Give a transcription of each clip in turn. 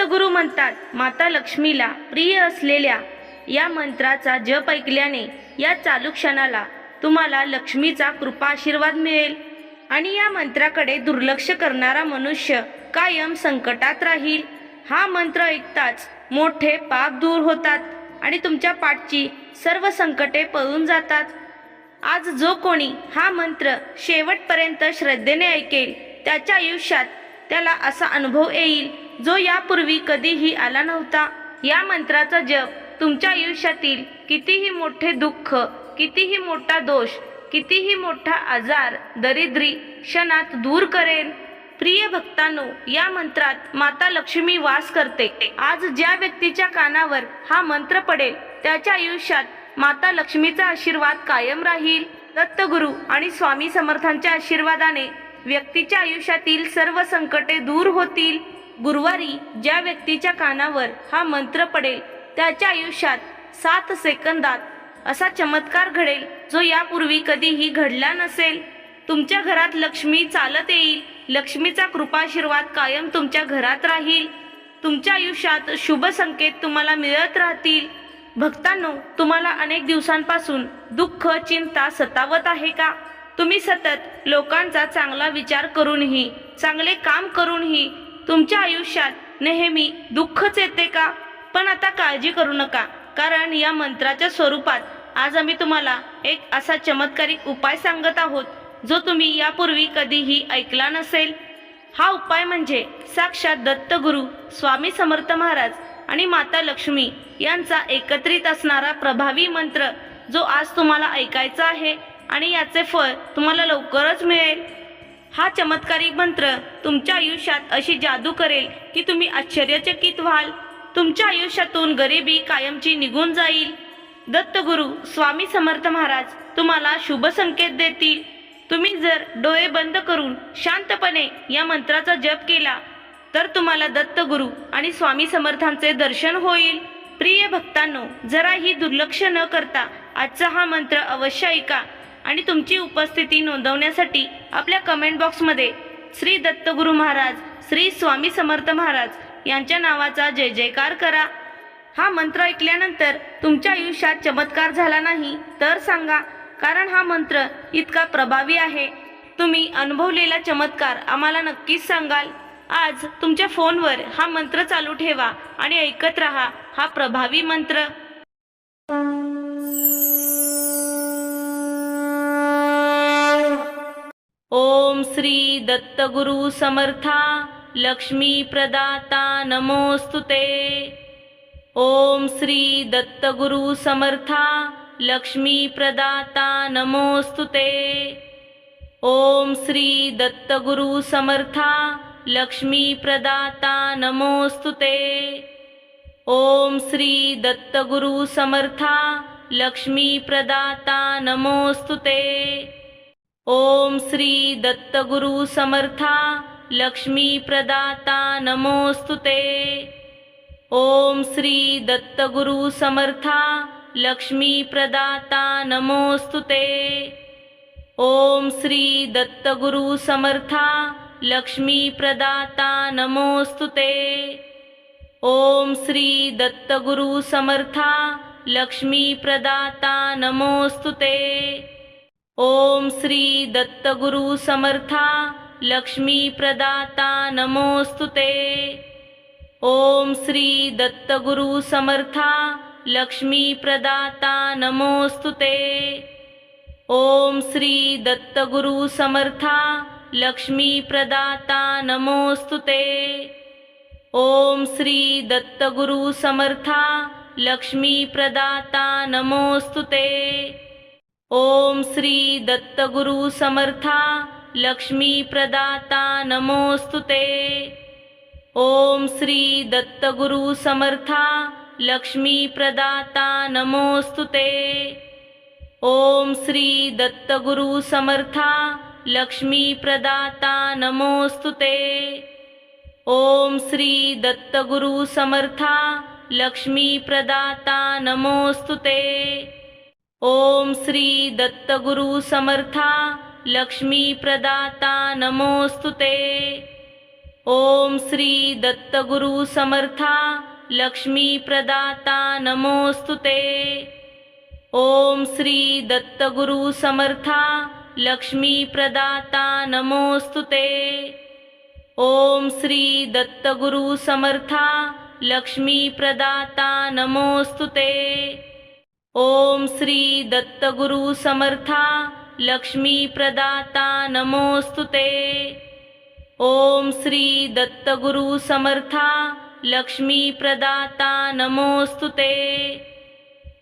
दत्तगुरू म्हणतात, माता लक्ष्मीला प्रिय असलेल्या या मंत्राचा जप ऐकल्याने या चालू क्षणाला तुम्हाला लक्ष्मीचा कृपा आशीर्वाद मिळेल आणि या मंत्राकडे दुर्लक्ष करणारा मनुष्य कायम संकटात राहील। हा मंत्र ऐकताच मोठे पाप दूर होतात आणि तुमच्या पाठची सर्व संकटे पळून जातात। आज जो कोणी हा मंत्र शेवटपर्यंत श्रद्धेने ऐकेल त्याच्या आयुष्यात त्याला असा अनुभव येईल जो यापूर्वी कधीही आला नव्हता। या मंत्राचा जप तुमच्या आयुष्यातील कितीही मोठे दुःख, कितीही मोठा दोष, कितीही मोठा आजार, दरिद्री क्षणात दूर करेल। प्रिय भक्तांनो, या मंत्रात माता लक्ष्मी वास करते। आज ज्या व्यक्तीच्या कानावर हा मंत्र पडेल त्याच्या आयुष्यात माता लक्ष्मीचा आशीर्वाद कायम राहील। दत्तगुरू आणि स्वामी समर्थांच्या आशीर्वादाने व्यक्तीच्या आयुष्यातील सर्व संकटे दूर होतील। गुरुवारी ज्या व्यक्तीच्या कानावर हा मंत्र पडेल त्याच्या आयुष्यात 7 सेकंदात असा चमत्कार घडेल जो यापूर्वी कधीही घडला नसेल। तुमच्या घरात लक्ष्मी चालत येईल। लक्ष्मीचा कृपाशीर्वाद कायम तुमच्या घरात राहील। तुमच्या आयुष्यात शुभ संकेत तुम्हाला मिळत राहतील। भक्तांनो, तुम्हाला अनेक दिवसांपासून दुःख, चिंता सतावत आहे का? तुम्ही सतत लोकांचा चांगला विचार करूनही, चांगले काम करूनही तुमच्या आयुष्यात नेहमी दुःखच येते का? पण आता काळजी करू नका, कारण या मंत्राच्या स्वरूपात आज आम्ही तुम्हाला एक असा चमत्कारिक उपाय सांगत आहोत जो तुम्ही यापूर्वी कधीही ऐकला नसेल। हा उपाय म्हणजे साक्षात दत्तगुरू, स्वामी समर्थ महाराज आणि माता लक्ष्मी यांचा एकत्रित असणारा प्रभावी मंत्र जो आज तुम्हाला ऐकायचा आहे आणि याचे फळ तुम्हाला लवकरच मिळेल। हा चमत्कारिक मंत्र तुमच्या आयुष्यात अशी जादू करेल की तुम्ही आश्चर्यचकित व्हाल। तुमच्या आयुष्यातून गरिबी कायमची निघून जाईल। दत्तगुरू स्वामी समर्थ महाराज तुम्हाला शुभ संकेत देतील। तुम्ही जर डोळे बंद करून शांतपणे या मंत्राचा जप केला तर तुम्हाला दत्तगुरू आणि स्वामी समर्थांचे दर्शन होईल। प्रिय भक्तांनो, जराही दुर्लक्ष न करता आजचा हा मंत्र अवश्य ऐका आणि तुमची उपस्थिती नोंदवण्यासाठी आपल्या कमेंट बॉक्समध्ये श्री दत्तगुरू महाराज, श्री स्वामी समर्थ महाराज यांच्या नावाचा जय जयकार करा। हा मंत्र ऐकल्यानंतर तुमच्या आयुष्यात चमत्कार झाला नाही तर सांगा, कारण हा मंत्र इतका प्रभावी आहे। तुम्ही अनुभवलेला चमत्कार आम्हाला नक्कीच सांगाल। आज तुमच्या फोनवर हा मंत्र चालू ठेवा आणि ऐकत रहा हा प्रभावी मंत्र। ओम श्री दत्तगुरु समर्था लक्ष्मी प्रदाता नमोस्तुते। ओम श्री दत्तगुरु समर्था लक्ष्मी प्रदाता नमोस्तुते। ओम श्री दत्तगुरु समर्था लक्ष्मी प्रदाता नमोस्तुते। ओम श्री दत्तगुरु समर्था लक्ष्मी प्रदाता नमोस्तुते। ओम श्री दत्तगुरु समर्था लक्ष्मी प्रदाता नमोस्तुते। ओम श्री दत्तगुरु समर्था लक्ष्मी प्रदाता नमोस्तुते। ओम श्री दत्तगुरु समर्था लक्ष्मी प्रदाता नमोस्तुते। ओम श्री दत्तगुरु समर्था लक्ष्मी प्रदाता नमोस्तुते। ओम श्री दत्तगुरु समर्था लक्ष्मी प्रदाता नमोस्तुते। ओम श्री दत्तगुरु समर्था लक्ष्मी प्रदाता नमोस्तुते। ओम श्री दत्तगुरु समर्था लक्ष्मी प्रदाता नमोस्तुते। ओम श्री दत्तगुरु समर्था लक्ष्मी प्रदाता नमोस्तुते। ओम श्री दत्तगुरु समर्था लक्ष्मी प्रदाता नमोस्तुते। ओम श्री दत्तगुरु समर्था लक्ष्मी प्रदाता नमोस्तुते। ओम श्री दत्तगुरु समर्था लक्ष्मी प्रदाता नमोस्तुते। ओम श्री दत्तगुरु समर्था लक्ष्मी प्रदाता नमोस्तुते। ओम श्री दत्तगुरु समर्था लक्ष्मी प्रदाता नमोस्तुते। ओम श्री दत्तगुरु समर्था लक्ष्मी प्रदाता नमोस्तुते। ओम श्री दत्तगुरु समर्था लक्ष्मी प्रदाता नमोस्तुते। ओम श्री दत्तगुरु समर्था लक्ष्मी प्रदाता नमोस्तुते। ओम श्री दत्तगुरु समर्था लक्ष्मी प्रदाता नमोस्तुते। ओम श्री दत्तगुरु समर्था लक्ष्मी प्रदाता नमोस्तुते।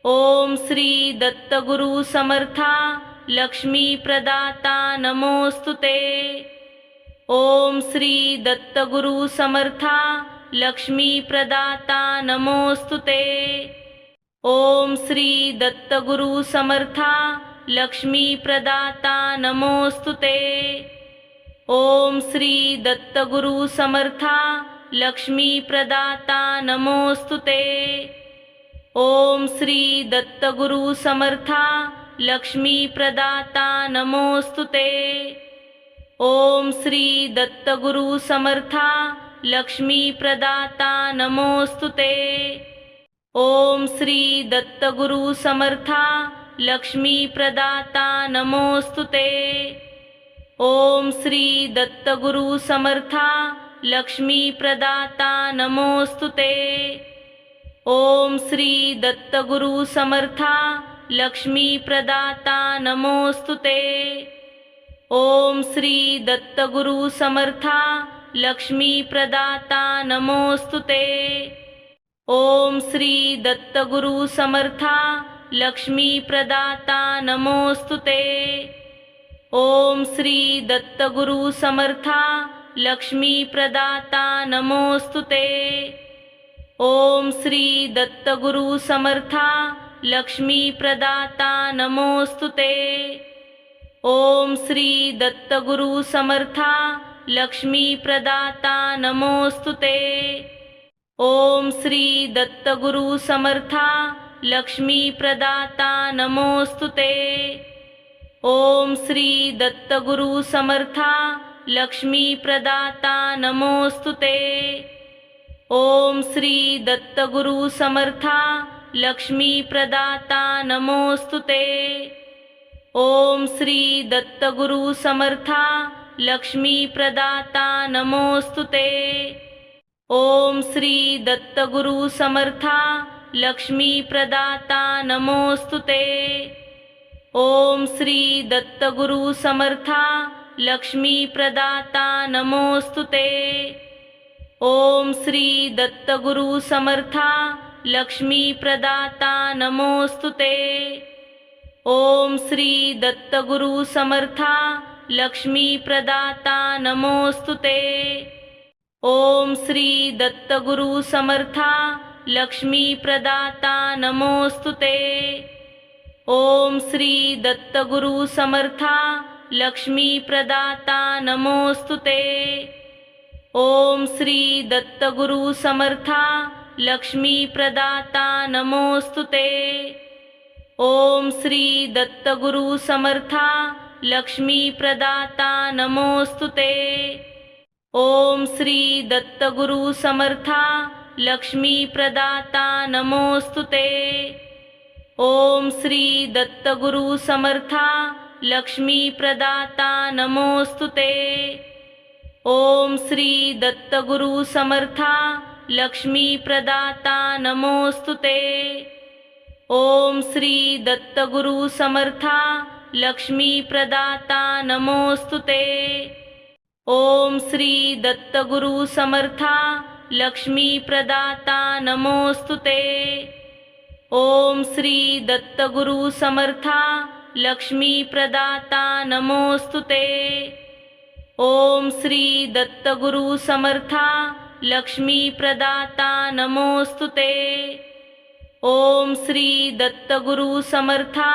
ओम श्री दत्तगुरु समर्था लक्ष्मी प्रदाता नमोस्तुते। ओम श्री दत्तगुरु समर्था लक्ष्मी प्रदाता नमोस्तुते। ओम श्री दत्तगुरु समर्था लक्ष्मी प्रदाता नमोस्तुते। ओम श्री दत्तगुरु समर्था लक्ष्मी प्रदाता नमोस्तुते। ओम श्री दत्तगुरु समर्था लक्ष्मी प्रदाता नमोस्तुते। ओम श्री दत्तगुरु समर्था लक्ष्मी प्रदाता नमोस्तुते। ओम श्री दत्तगुरु समर्था लक्ष्मी प्रदाता नमोस्तुते। ओम श्री दत्तगुरु समर्था लक्ष्मी प्रदाता नमोस्तुते। ओम श्री दत्तगुरु समर्था लक्ष्मी प्रदाता नमोस्तुते। ओम श्री दत्तगुरु समर्था लक्ष्मी प्रदाता नमोस्तुते। ओम श्री दत्तगुरु समर्था लक्ष्मी प्रदाता नमोस्तुते। ओम श्री दत्तगुरु समर्था लक्ष्मी प्रदाता नमोस्तुते। ओम श्री दत्तगुरु समर्था लक्ष्मी प्रदाता नमोस्तुते। ओम श्री दत्तगुरु समर्था लक्ष्मी प्रदाता नमोस्तुते। ओम श्री दत्तगुरु समर्था लक्ष्मी प्रदाता नमोस्तुते। ओम श्री दत्तगुरु समर्था लक्ष्मी प्रदाता नमोस्तुते। ओम श्री दत्तगुरु समर्था लक्ष्मी प्रदाता नमोस्तुते। ओम श्री दत्तगुरु समर्था लक्ष्मी प्रदाता नमोस्तुते। ओम श्री दत्तगुरु समर्था लक्ष्मी प्रदाता नमोस्तुते। ओम श्री दत्तगुरु समर्था लक्ष्मी प्रदाता नमोस्तुते। ओम श्री दत्तगुरु समर्था लक्ष्मी प्रदाता नमोस्तुते। ओम श्री दत्तगुरु समर्था लक्ष्मी प्रदाता नमोस्तुते। ओम श्री दत्तगुरु समर्था लक्ष्मी प्रदाता नमोस्तुते। ओम श्री दत्तगुरु समर्था लक्ष्मी प्रदाता नमोस्तुते। ओम श्री दत्तगुरु समर्था लक्ष्मी प्रदाता नमोस्तुते। ओम श्री दत्तगुरु समर्था लक्ष्मी प्रदाता नमोस्तुते। ओम श्री दत्तगुरु समर्था लक्ष्मी प्रदाता नमोस्तुते। ओम श्री दत्तगुरु समर्था लक्ष्मी प्रदाता नमोस्तुते। ओम श्री दत्तगुरु समर्था लक्ष्मी प्रदाता नमोस्तुते। ओम श्री दत्तगुरु समर्था लक्ष्मी प्रदाता नमोस्तुते। ओम श्री दत्तगुरु समर्था लक्ष्मी प्रदाता नमोस्तुते। ओम श्री दत्तगुरु समर्था लक्ष्मी प्रदाता नमोस्तुते। ओम श्री दत्तगुरु समर्था लक्ष्मी प्रदाता नमोस्तुते। ओम श्री दत्तगुरु समर्था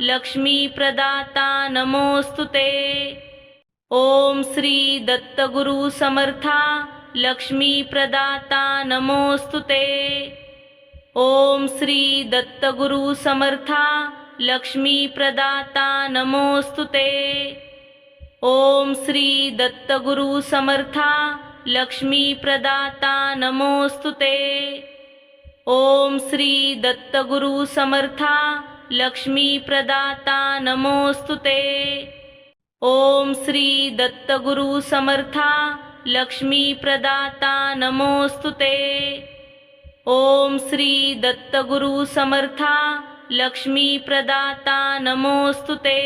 लक्ष्मी प्रदाता नमोस्तुते। ओम श्री दत्तगुरु समर्था लक्ष्मी प्रदाता नमोस्तुते। ओम श्री दत्तगुरु समर्था लक्ष्मी प्रदाता नमोस्तुते। ओम श्री दत्तगुरु समर्था लक्ष्मी प्रदाता नमोस्तुते। ओम श्री दत्तगुरु समर्था लक्ष्मी प्रदाता नमोस्तुते। ओम श्री दत्तगुरु समर्था लक्ष्मी प्रदाता नमोस्तुते। ओम श्री दत्तगुरु समर्था लक्ष्मी प्रदाता नमोस्तुते।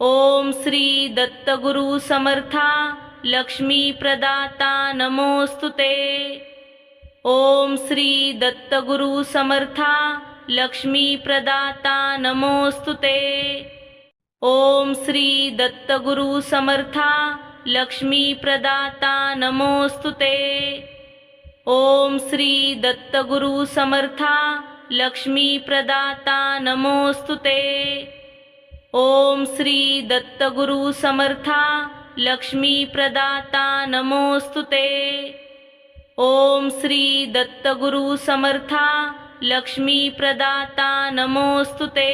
ओम श्री दत्तगुरु समर्था लक्ष्मी प्रदाता नमोस्तुते। ओम श्री दत्तगुरु समर्था लक्ष्मी प्रदाता नमोस्तुते। ओम श्री दत्तगुरु समर्था लक्ष्मी प्रदाता नमोस्तुते। ओम श्री दत्तगुरु समर्था लक्ष्मी प्रदाता नमोस्तुते। ओम श्री दत्तगुरु समर्था लक्ष्मी प्रदाता नमोस्तुते। ओम श्री दत्तगुरु समर्था लक्ष्मी प्रदाता नमोस्तुते।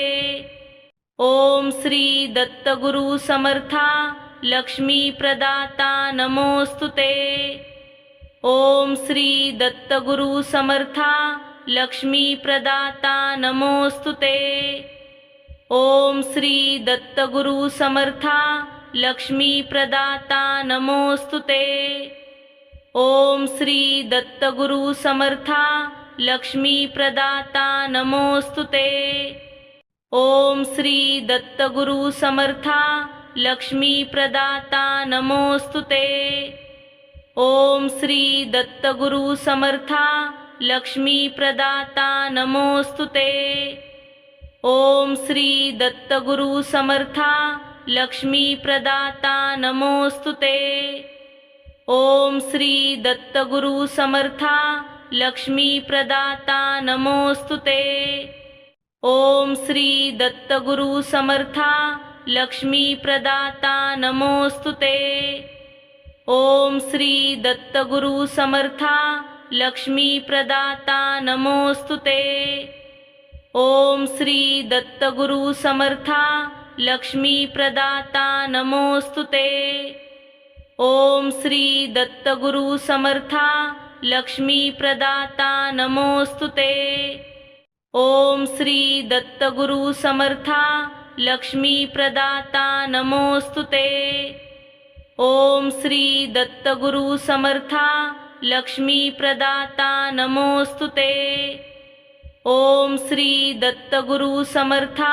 ओम श्री दत्तगुरु समर्था लक्ष्मी प्रदाता नमोस्तुते। ओम श्री दत्तगुरु समर्था लक्ष्मी प्रदाता नमोस्तुते। ओम श्री दत्तगुरु समर्था लक्ष्मी प्रदाता नमोस्तुते। ओम श्री दत्तगुरु समर्था लक्ष्मी प्रदाता नमोस्तुते। ओम श्री दत्तगुरु समर्था लक्ष्मी प्रदाता नमोस्तुते। ओम श्री दत्तगुरु समर्था लक्ष्मी प्रदाता नमोस्तुते। ओम श्री दत्तगुरु समर्था लक्ष्मी प्रदाता नमोस्तुते। ओम श्री दत्तगुरु समर्था लक्ष्मी प्रदाता नमोस्तुते। ओम श्री दत्तगुरु समर्था लक्ष्मी प्रदाता नमोस्तुते। ओम श्री दत्तगुरु समर्था लक्ष्मी प्रदाता नमोस्तुते। ओम श्री दत्तगुरु समर्था लक्ष्मी प्रदाता नमोस्तुते। ओम श्री दत्तगुरु समर्था लक्ष्मी प्रदाता नमोस्तुते। ओम श्री दत्तगुरु समर्था लक्ष्मी प्रदाता नमोस्तुते। ओम श्री दत्तगुरु समर्था लक्ष्मी प्रदाता नमोस्तुते। ओम श्री दत्तगुरु समर्था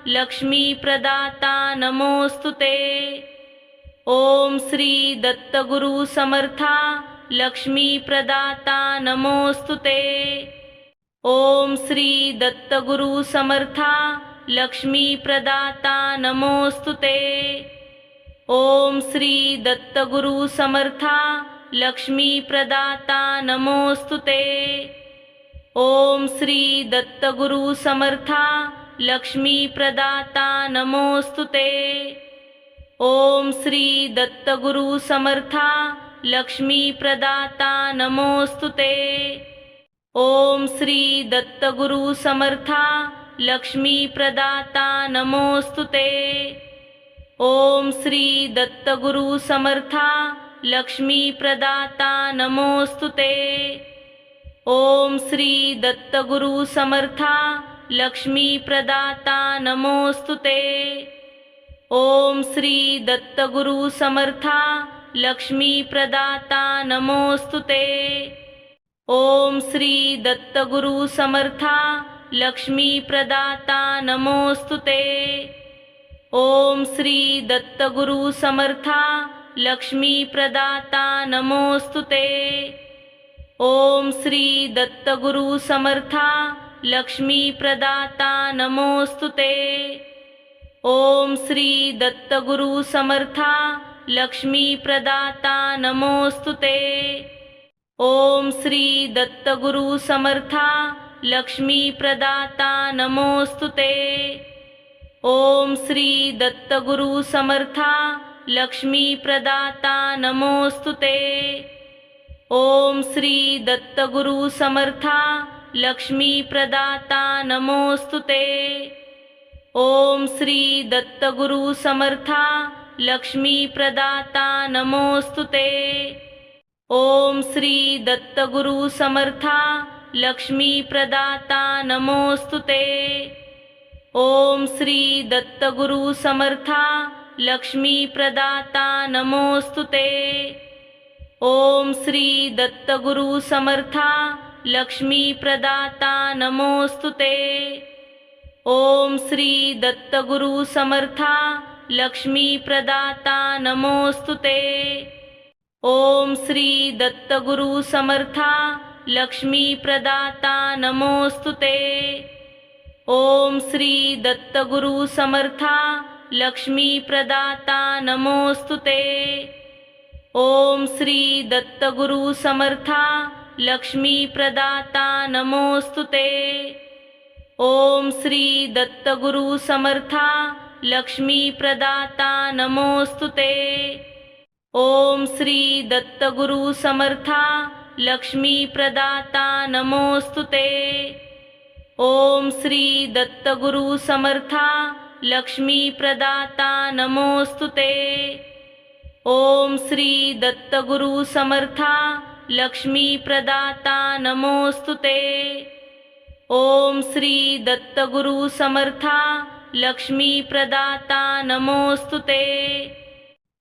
लक्ष्मी प्रदाता नमोस्तुते। ओम श्री दत्तगुरु समर्था लक्ष्मी प्रदाता नमोस्तुते। ओम श्री दत्तगुरु समर्था लक्ष्मी प्रदाता नमोस्तुते। ओम श्री दत्तगुरु समर्था लक्ष्मी प्रदाता नमोस्तुते। ओम श्री दत्तगुरु समर्था लक्ष्मी प्रदाता नमोस्तुते। ओम श्री दत्तगुरु समर्था लक्ष्मी प्रदाता नमोस्तुते। ओम श्री दत्तगुरु समर्था लक्ष्मी प्रदाता नमोस्तुते। ओम श्री दत्तगुरु समर्था लक्ष्मी प्रदाता नमोस्तुते। ओम श्री दत्तगुरु समर्था लक्ष्मी प्रदाता नमोस्तुते। ओम श्री दत्तगुरु समर्था लक्ष्मी प्रदाता नमोस्तुते। ओम श्री दत्तगुरु समर्था लक्ष्मी प्रदाता नमोस्तुते। ओम श्री दत्तगुरु समर्था लक्ष्मी प्रदाता नमोस्तुते। ओम श्री दत्तगुरु समर्था लक्ष्मी प्रदाता नमोस्तुते। ओम श्री दत्तगुरु समर्था लक्ष्मी प्रदाता नमोस्तुते। ओम श्री दत्तगुरु समर्था लक्ष्मी प्रदाता नमोस्तुते। ओम श्री दत्तगुरु समर्था लक्ष्मी प्रदाता नमोस्तुते। ओम श्री दत्तगुरु समर्था लक्ष्मी प्रदाता नमोस्तुते। ओम श्री दत्तगुरु समर्था लक्ष्मी प्रदाता नमोस्तुते। ओम श्री दत्तगुरु समर्था लक्ष्मी प्रदाता नमोस्तुते। ओम श्री दत्तगुरु समर्था लक्ष्मी प्रदाता नमोस्तुते। ओम श्री दत्तगुरु समर्था लक्ष्मी प्रदाता नमोस्तुते। ओम श्री दत्तगुरु समर्था लक्ष्मी प्रदाता नमोस्तुते। ओम श्री दत्तगुरु समर्था लक्ष्मी प्रदाता नमोस्तुते। ओम श्री दत्तगुरु समर्था लक्ष्मी प्रदाता नमोस्तुते। ओम श्री दत्तगुरु समर्था लक्ष्मी प्रदाता नमोस्तुते। ओम श्री दत्तगुरु समर्था लक्ष्मी प्रदाता नमोस्तुते। ओम श्री दत्तगुरु समर्था लक्ष्मी प्रदाता नमोस्तुते। ओम श्री दत्तगुरु समर्था लक्ष्मी प्रदाता नमोस्तुते। ओम श्री दत्तगुरु समर्था लक्ष्मी प्रदाता नमोस्तुते। ओम श्री दत्तगुरु समर्था लक्ष्मी प्रदाता नमोस्तुते।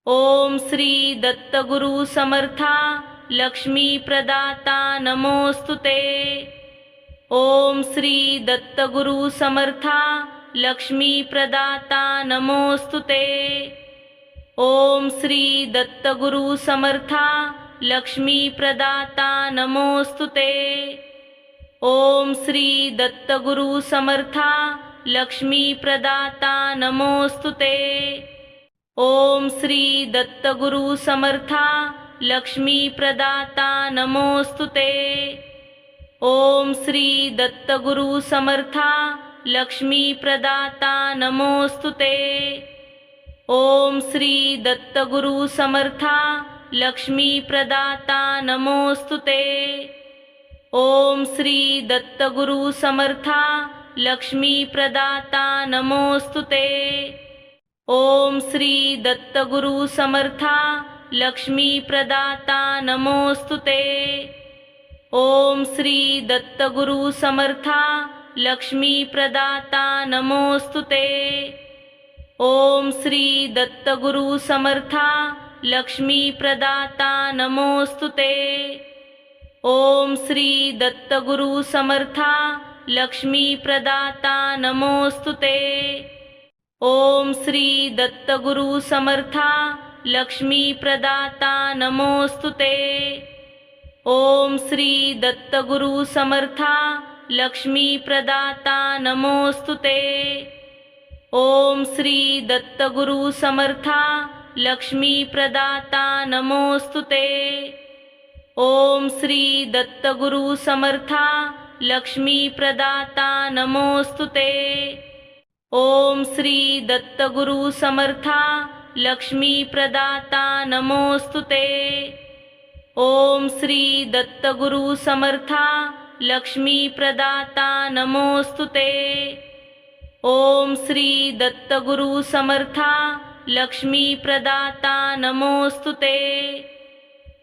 ओम श्री दत्तगुरु समर्था लक्ष्मी प्रदाता नमोस्तुते। ओम श्री दत्तगुरु समर्था लक्ष्मी प्रदाता नमोस्तुते। ओम श्री दत्तगुरु समर्था लक्ष्मी प्रदाता नमोस्तुते। ओम श्री दत्तगुरु समर्था लक्ष्मी प्रदाता नमोस्तुते। ओम श्री दत्तगुरु समर्था लक्ष्मी प्रदाता नमोस्तुते। ओम श्री दत्तगुरु समर्था लक्ष्मी प्रदाता नमोस्तुते। ओम श्री दत्तगुरु समर्था लक्ष्मी प्रदाता नमोस्तुते। ओम श्री दत्तगुरु समर्था लक्ष्मी प्रदाता नमोस्तुते। ओम श्री दत्तगुरु समर्था लक्ष्मी प्रदाता नमोस्तुते। ओम श्री दत्तगुरु समर्था लक्ष्मी प्रदाता नमोस्तुते। ओम श्री दत्तगुरु समर्था लक्ष्मी प्रदाता नमोस्तुते। ओम श्री दत्तगुरु समर्था लक्ष्मी प्रदाता नमोस्तुते। ओम श्री दत्तगुरु समर्था लक्ष्मी प्रदाता नमोस्तुते। ओम श्री दत्तगुरु समर्था लक्ष्मी प्रदाता नमोस्तुते। ओम श्री दत्तगुरु समर्था लक्ष्मी प्रदाता नमोस्तुते। ओम श्री दत्तगुरु समर्था लक्ष्मी प्रदाता नमोस्तुते। ओम श्री दत्तगुरु समर्था लक्ष्मी प्रदाता नमोस्तुते। ओम श्री दत्तगुरु समर्था लक्ष्मी प्रदाता नमोस्तुते। ओम श्री दत्तगुरु समर्था लक्ष्मी प्रदाता नमोस्तुते।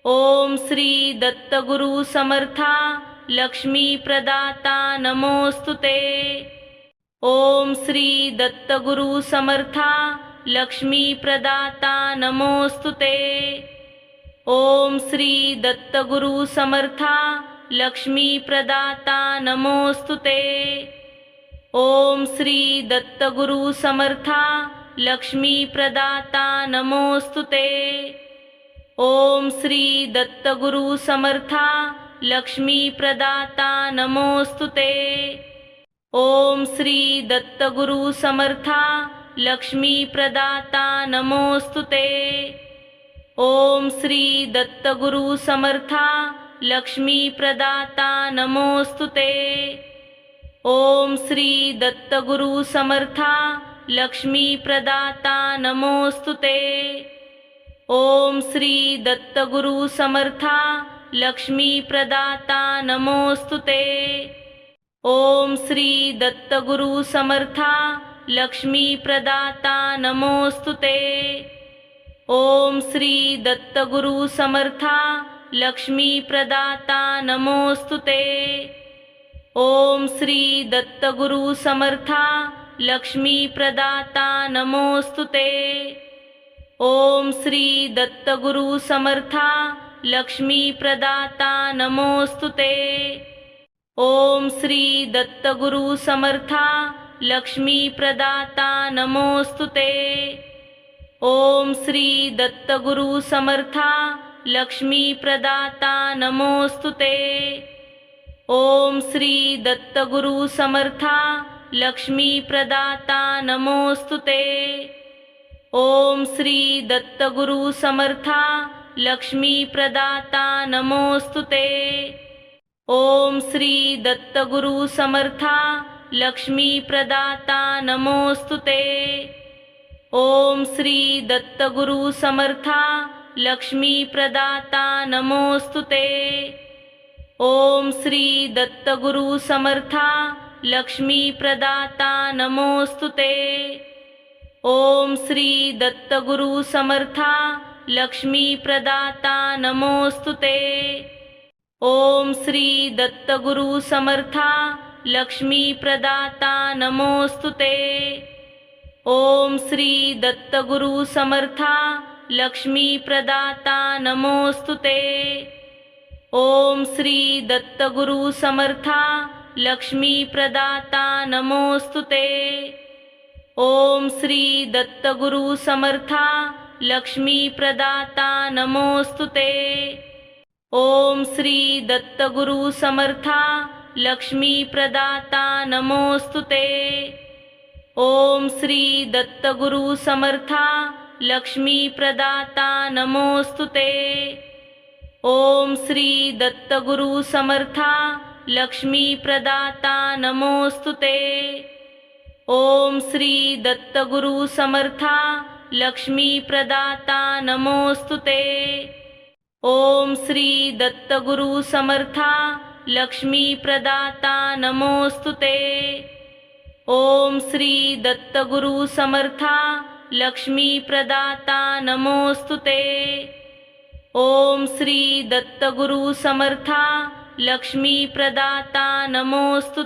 ओम श्री दत्तगुरु समर्था लक्ष्मी प्रदाता नमोस्तुते। ओम श्री दत्तगुरु समर्था लक्ष्मी प्रदाता नमोस्तुते। ओम श्री दत्तगुरु समर्था लक्ष्मी प्रदाता नमोस्तुते। ओम श्री दत्तगुरु समर्था लक्ष्मी प्रदाता नमोस्तुते। ओम श्री दत्तगुरु समर्था लक्ष्मी प्रदाता नमोस्तुते। ओम श्री दत्तगुरु समर्था लक्ष्मी प्रदाता नमोस्तुते। ओम श्री दत्तगुरु समर्था लक्ष्मी प्रदाता नमोस्तुते। ओम श्री दत्तगुरु समर्था लक्ष्मी प्रदाता नमोस्तुते। ओम श्री दत्तगुरु समर्था लक्ष्मी प्रदाता नमोस्तुते। ओम श्री दत्तगुरु समर्था लक्ष्मी प्रदाता नमोस्तुते। ओम श्री दत्तगुरु समर्था लक्ष्मी प्रदाता नमोस्तुते। ओम श्री दत्तगुरु समर्था लक्ष्मी प्रदाता नमोस्तुते। ओम श्री दत्तगुरु समर्था लक्ष्मी प्रदाता नमोस्तुते। ओम श्री दत्तगुरु समर्था लक्ष्मी प्रदाता नमोस्तुते। ओम श्री दत्तगुरु समर्था लक्ष्मी प्रदाता नमोस्तुते। ओम श्री दत्तगुरु समर्था लक्ष्मी प्रदाता नमोस्तुते। ओम श्री दत्तगुरु समर्था लक्ष्मी प्रदाता नमोस्तुते। ओम श्री दत्तगुरु समर्था लक्ष्मी प्रदाता नमोस्तुते। ओम श्री दत्तगुरु समर्था लक्ष्मी प्रदाता नमोस्तुते। ओम श्री दत्तगुरु समर्था लक्ष्मी प्रदाता नमोस्तुते। ओम श्री दत्तगुरु समर्था लक्ष्मी प्रदाता नमोस्तुते। ओम श्री दत्तगुरु समर्था लक्ष्मी प्रदाता नमोस्तुते। ओम श्री दत्तगुरु समर्था लक्ष्मी प्रदाता नमोस्तुते। ओम श्री दत्तगुरु समर्था लक्ष्मी प्रदाता नमोस्तुते। ओम श्री दत्तगुरु समर्था लक्ष्मी प्रदाता नमोस्तुते। ओम श्री दत्तगुरु समर्था लक्ष्मी प्रदाता नमोस्तुते। ओम श्री दत्तगुरु समर्था लक्ष्मी प्रदाता नमोस्तुते। ओम श्री दत्तगुरु समर्था लक्ष्मी प्रदाता नमोस्तुते। ओम श्री दत्तगुरु समर्था लक्ष्मी प्रदाता नमोस्तुते। ओम श्री दत्तगुरु समर्था लक्ष्मी प्रदाता नमोस्तुते। ओम श्री दत्तगुरु समर्था लक्ष्मी प्रदाता नमोस्तुते। ओम श्री दत्तगुरु समर्था लक्ष्मी प्रदाता नमोस्तुते।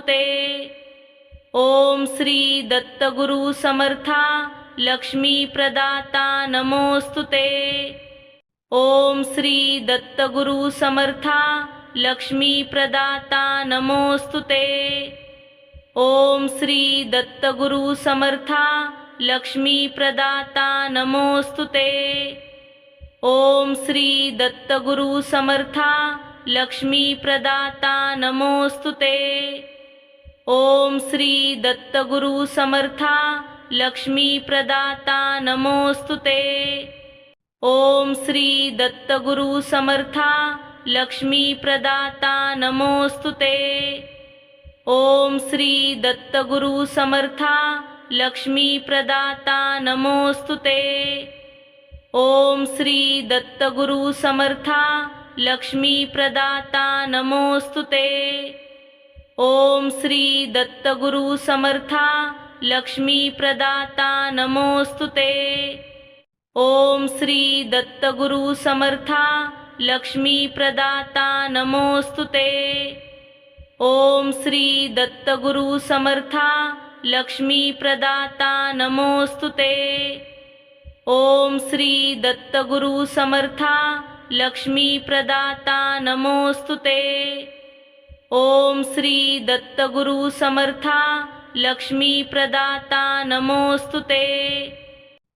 ओम श्री दत्तगुरु समर्था लक्ष्मी प्रदाता नमोस्तुते। ओम श्री दत्तगुरु समर्था लक्ष्मी प्रदाता नमोस्तुते। ओम श्री दत्तगुरु समर्था लक्ष्मी प्रदाता नमोस्तुते। ओम श्री दत्तगुरु समर्था लक्ष्मी प्रदाता नमोस्तुते। ओम श्री दत्तगुरु समर्था लक्ष्मी प्रदाता नमोस्तुते। ओम श्री दत्तगुरु समर्था लक्ष्मी प्रदाता नमोस्तुते। ओम श्री दत्तगुरु समर्था लक्ष्मी प्रदाता नमोस्तुते। ओम श्री दत्तगुरु समर्था लक्ष्मी प्रदाता नमोस्तुते। ओम श्री दत्तगुरु समर्था लक्ष्मी प्रदाता नमोस्तुते। ओम श्री दत्तगुरु समर्था लक्ष्मी प्रदाता नमोस्तुते। ओम श्री दत्तगुरु समर्था लक्ष्मी प्रदाता नमोस्तुते। ओम श्री दत्तगुरु समर्था लक्ष्मी प्रदाता नमोस्तुते। ओम श्री दत्तगुरु समर्था लक्ष्मी प्रदाता नमोस्तुते।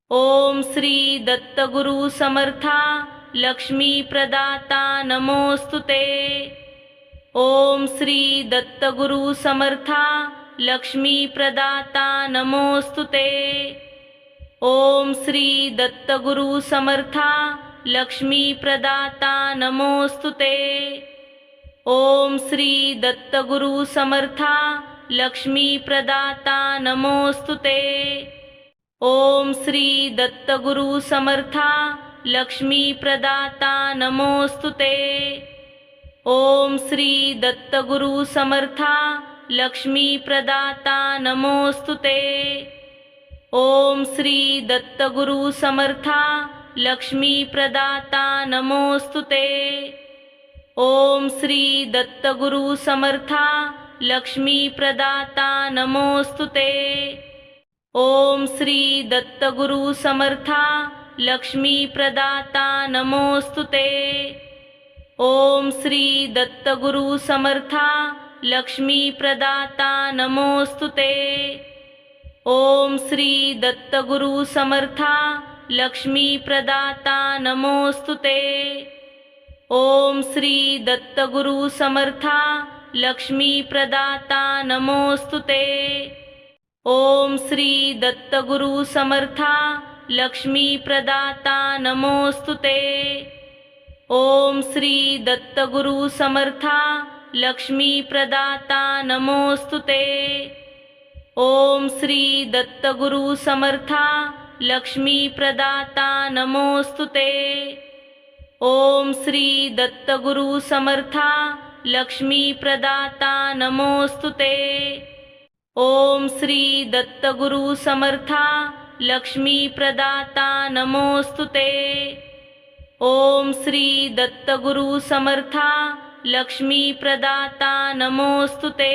ओम श्री दत्तगुरु समर्था लक्ष्मी प्रदाता नमोस्तुते। ओम श्री दत्तगुरु समर्था लक्ष्मी प्रदाता नमोस्तुते। ओम श्री दत्तगुरु समर्था लक्ष्मी प्रदाता नमोस्तुते। ओम श्री दत्तगुरु समर्था लक्ष्मी प्रदाता नमोस्तुते। ओम श्री दत्तगुरु समर्था लक्ष्मी प्रदाता नमोस्तुते। ओम श्री दत्तगुरु समर्था लक्ष्मी प्रदाता नमोस्तुते। ओम श्री दत्तगुरु समर्था लक्ष्मी प्रदाता नमोस्तुते। ओम श्री दत्तगुरु समर्था लक्ष्मी प्रदाता नमोस्तुते। ओम श्री दत्तगुरु समर्था लक्ष्मी प्रदाता नमोस्तुते। ओम श्री दत्तगुरु समर्था लक्ष्मी प्रदाता नमोस्तुते। ओम श्री दत्तगुरु समर्था लक्ष्मी प्रदाता नमोस्तुते। ओम श्री दत्तगुरु समर्था लक्ष्मी प्रदाता नमोस्तुते। ओम श्री दत्तगुरु समर्था लक्ष्मी प्रदाता नमोस्तुते। ओम श्री दत्तगुरु समर्था लक्ष्मी प्रदाता नमोस्तुते। ओम श्री दत्तगुरु समर्था लक्ष्मी प्रदाता नमोस्तुते। ओम श्री दत्तगुरु समर्था लक्ष्मी प्रदाता नमोस्तुते। ओम श्री दत्तगुरु समर्था लक्ष्मी प्रदाता नमोस्तुते। ओम श्री दत्तगुरु समर्था लक्ष्मी प्रदाता नमोस्तुते।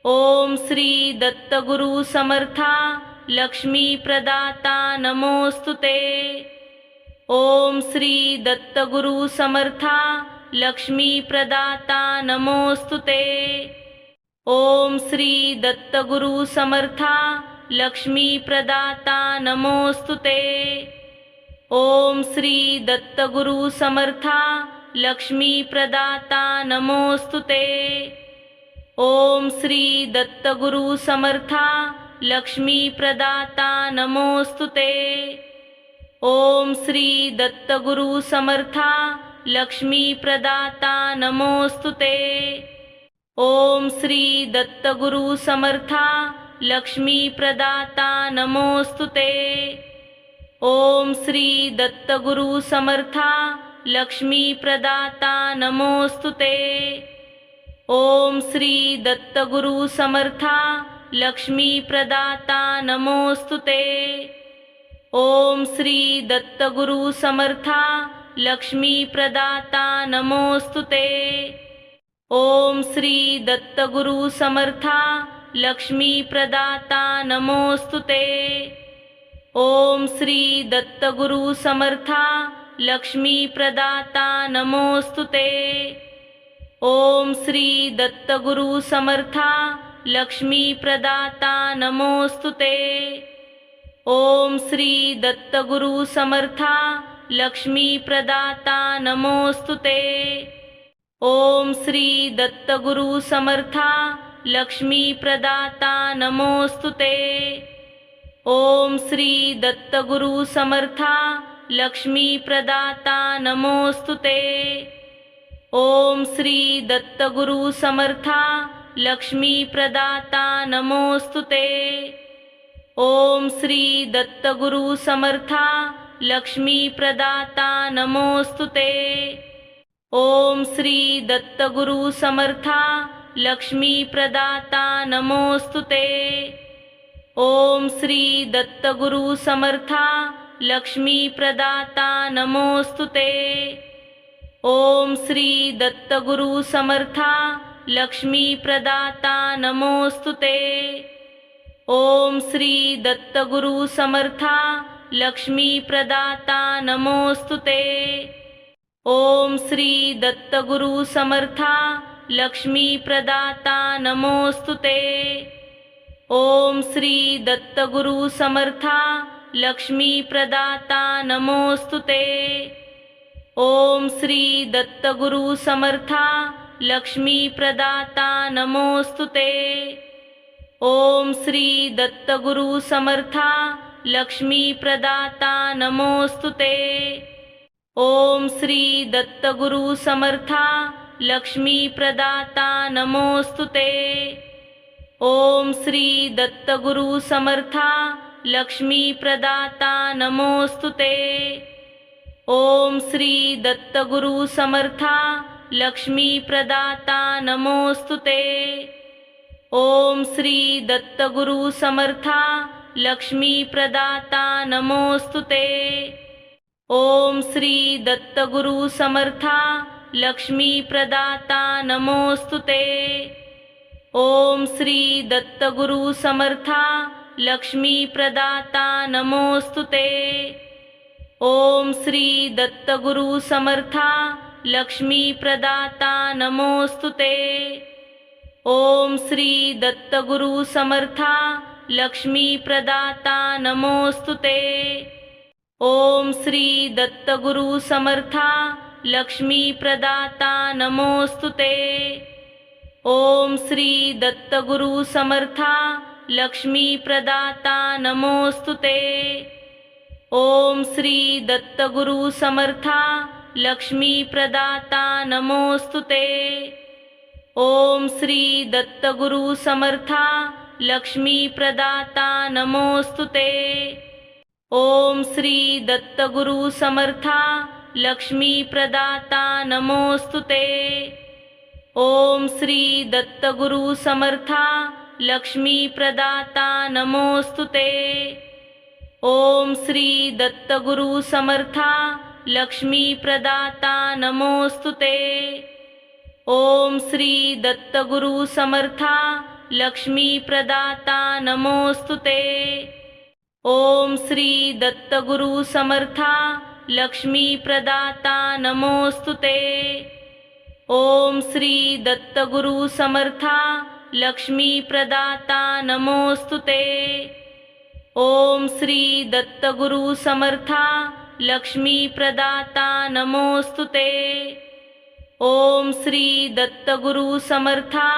ओम श्री दत्तगुरु समर्था लक्ष्मी प्रदाता नमोस्तुते। ओम श्री दत्तगुरु समर्था लक्ष्मी प्रदाता नमोस्तुते। ओम श्री दत्तगुरु समर्था लक्ष्मी प्रदाता नमोस्तुते। ओम श्री दत्तगुरु समर्था लक्ष्मी प्रदाता नमोस्तुते। ओम श्री दत्तगुरु समर्था लक्ष्मी प्रदाता नमोस्तुते। ओम श्री दत्तगुरु समर्था लक्ष्मी प्रदाता नमोस्तुते। ओम श्री दत्तगुरु समर्था लक्ष्मी प्रदाता नमोस्तुते। ओम श्री दत्तगुरु समर्था लक्ष्मी प्रदाता नमोस्तुते। ओम श्री दत्तगुरु समर्था लक्ष्मी प्रदाता नमोस्तुते। ओम श्री दत्तगुरु समर्था लक्ष्मी प्रदाता नमोस्तुते। ओम श्री दत्तगुरु समर्था लक्ष्मी प्रदाता नमोस्तुते। ओम श्री दत्तगुरु समर्था लक्ष्मी प्रदाता नमोस्तुते। ओम श्री दत्तगुरु समर्था लक्ष्मी प्रदाता नमोस्तुते। ओम श्री दत्तगुरु समर्था लक्ष्मी प्रदाता नमोस्तुते। ओम श्री दत्तगुरु समर्था लक्ष्मी प्रदाता नमोस्तुते। ओम श्री दत्तगुरु समर्था लक्ष्मी प्रदाता नमोस्तुते। ओम श्री दत्तगुरु समर्था लक्ष्मी प्रदाता नमोस्तुते। ओम श्री दत्तगुरु समर्था लक्ष्मी प्रदाता नमोस्तुते। ओम श्री दत्तगुरु समर्था लक्ष्मी प्रदाता नमोस्तुते। ओम श्री दत्तगुरु समर्था लक्ष्मी प्रदाता नमोस्तुते। ओम श्री दत्तगुरु समर्था लक्ष्मी प्रदाता नमोस्तुते। ओम श्री दत्तगुरु समर्था लक्ष्मी प्रदाता नमोस्तुते। ओम श्री दत्तगुरु समर्था लक्ष्मी प्रदाता नमोस्तुते। ओम श्री दत्तगुरु समर्था लक्ष्मी प्रदाता नमोस्तुते। ओम श्री दत्तगुरु समर्था लक्ष्मी प्रदाता नमोस्तुते। ओम श्री दत्तगुरु समर्था लक्ष्मी प्रदाता नमोस्तुते। ओम श्री दत्तगुरु समर्था लक्ष्मी प्रदाता नमोस्तुते। ओम श्री दत्तगुरु समर्था लक्ष्मी प्रदाता नमोस्तुते। ओम श्री दत्तगुरु समर्था लक्ष्मी प्रदाता नमोस्तुते। ओम श्री दत्तगुरु समर्था लक्ष्मी प्रदाता नमोस्तुते। ओम श्री दत्तगुरु समर्था लक्ष्मी प्रदाता नमोस्तुते। ओम श्री दत्तगुरु समर्था लक्ष्मी प्रदाता नमोस्तुते। ओम श्री दत्तगुरु समर्था लक्ष्मी प्रदाता नमोस्तुते। ओम श्री दत्तगुरु समर्था लक्ष्मी प्रदाता नमोस्तुते। ओम श्री दत्तगुरु समर्था लक्ष्मी प्रदाता नमोस्तुते। ओम श्री दत्तगुरु समर्था लक्ष्मी प्रदाता नमोस्तुते। ओम श्री दत्तगुरु समर्था लक्ष्मी प्रदाता नमोस्तुते। ओम श्री दत्तगुरु समर्था लक्ष्मी प्रदाता नमोस्तुते। ओम श्री दत्तगुरु समर्था लक्ष्मी प्रदाता नमोस्तुते। ओम श्री दत्तगुरु समर्था लक्ष्मी प्रदाता नमोस्तुते। ओम श्री दत्तगुरु समर्था लक्ष्मी प्रदाता नमोस्तुते। ओम श्री दत्तगुरु समर्था लक्ष्मी प्रदाता नमोस्तुते। ओम श्री दत्तगुरु समर्था लक्ष्मी प्रदाता नमोस्तुते। ओम श्री दत्तगुरु समर्था लक्ष्मी प्रदाता नमोस्तुते। ओम श्री दत्तगुरु समर्था लक्ष्मी प्रदाता नमोस्तुते। ओम श्री दत्तगुरु समर्था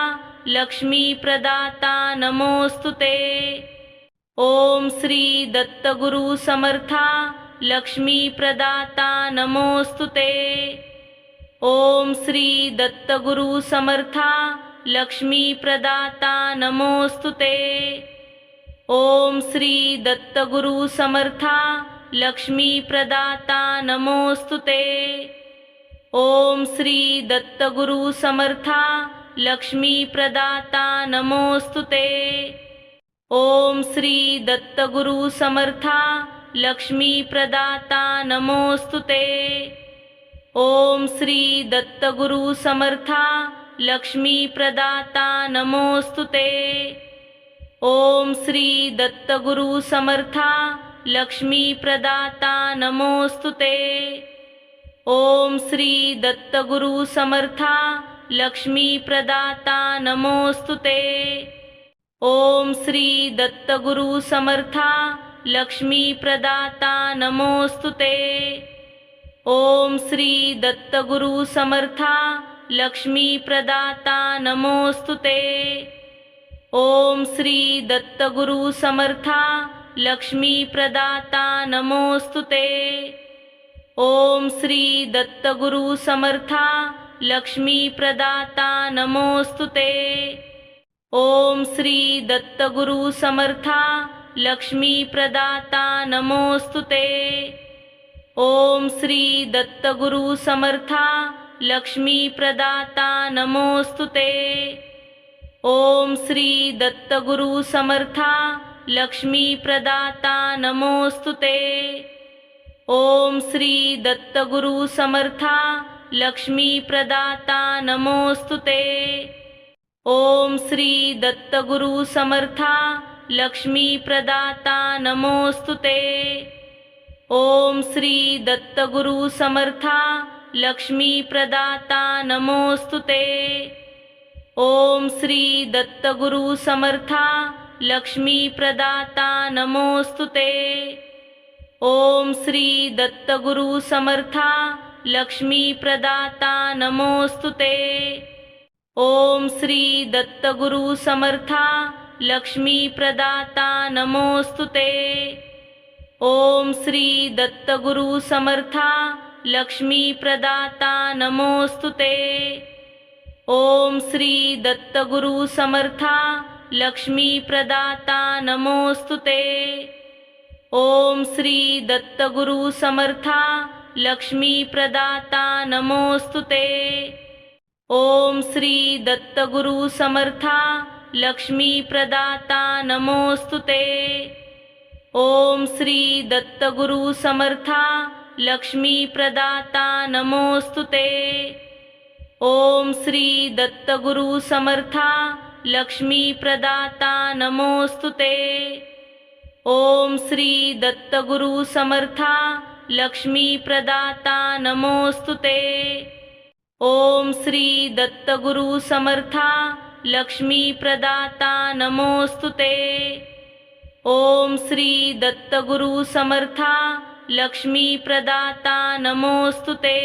लक्ष्मी प्रदाता नमोस्तुते। ओम श्री दत्तगुरु समर्था लक्ष्मी प्रदाता नमोस्तुते। ओम श्री दत्तगुरु समर्था लक्ष्मी प्रदाता नमोस्तुते। ओम श्री दत्तगुरु समर्था लक्ष्मी प्रदाता नमोस्तुते। ओम श्री दत्तगुरु समर्था लक्ष्मी प्रदाता नमोस्तुते। ओम श्री दत्तगुरु समर्था लक्ष्मी प्रदाता नमोस्तुते। ओम श्री दत्तगुरु समर्था लक्ष्मी प्रदाता नमोस्तुते। ओम श्री दत्तगुरु समर्था लक्ष्मी प्रदाता नमोस्तुते। ओम श्री दत्तगुरु समर्था लक्ष्मी प्रदाता नमोस्तुते। ओम श्री दत्तगुरु समर्था लक्ष्मी प्रदाता नमोस्तुते। ओम श्री दत्तगुरु समर्था लक्ष्मी प्रदाता नमोस्तुते। ओम श्री दत्तगुरु समर्था लक्ष्मी प्रदाता नमोस्तुते। ओम श्री दत्तगुरु समर्था लक्ष्मी प्रदाता नमोस्तुते। ओम श्री दत्तगुरु समर्था लक्ष्मी प्रदाता नमोस्तुते। ओम श्री दत्तगुरु समर्था लक्ष्मी प्रदाता नमोस्तुते। ओम श्री दत्तगुरु समर्था लक्ष्मी प्रदाता नमोस्तुते। ओम श्री दत्तगुरु समर्था लक्ष्मी प्रदाता नमोस्तुते। ओम श्री दत्तगुरु समर्था लक्ष्मी प्रदाता नमोस्तुते। ओम श्री दत्तगुरु समर्था लक्ष्मी प्रदाता नमोस्तुते। ओम श्री दत्तगुरु समर्था लक्ष्मी प्रदाता नमोस्तुते। ओम श्री दत्तगुरु समर्था लक्ष्मी प्रदाता नमोस्तुते। ओम श्री दत्तगुरु समर्था लक्ष्मी प्रदाता नमोस्तुते। ओम श्री दत्तगुरु समर्था लक्ष्मी प्रदाता नमोस्तुते। ओम श्री दत्तगुरु समर्था लक्ष्मी प्रदाता नमोस्तुते। ओम श्री दत्तगुरु समर्था लक्ष्मी प्रदाता नमोस्तुते। ओम श्री दत्तगुरु समर्था लक्ष्मी प्रदाता नमोस्तुते। ओम श्री दत्तगुरु समर्था लक्ष्मी प्रदाता नमोस्तुते। ओम श्री दत्तगुरु समर्था लक्ष्मी प्रदाता नमोस्तुते। ओम श्री दत्तगुरु समर्था लक्ष्मी प्रदाता नमोस्तुते। ओम श्री दत्तगुरु समर्था लक्ष्मी प्रदाता नमोस्तुते। ओम श्री दत्तगुरु समर्था लक्ष्मी प्रदाता नमोस्तुते।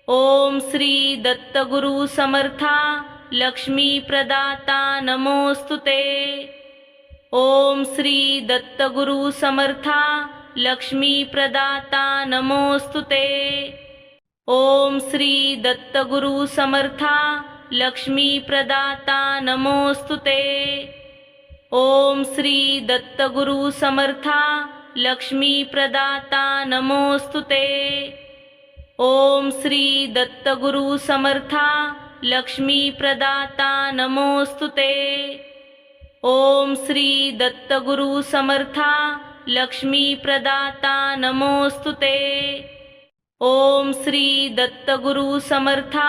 ओम श्री दत्तगुरु समर्था लक्ष्मी प्रदाता नमोस्तुते। ओम श्री दत्तगुरु समर्था लक्ष्मी प्रदाता नमोस्तुते। ओम श्री दत्तगुरु समर्था लक्ष्मी प्रदाता नमोस्तुते। ओम श्री दत्तगुरु समर्था लक्ष्मी प्रदाता नमोस्तुते। ओम श्री दत्तगुरु समर्था लक्ष्मी प्रदाता नमोस्तुते। ओम श्री दत्तगुरु समर्था लक्ष्मी प्रदाता नमोस्तुते। ओम श्री दत्तगुरु समर्था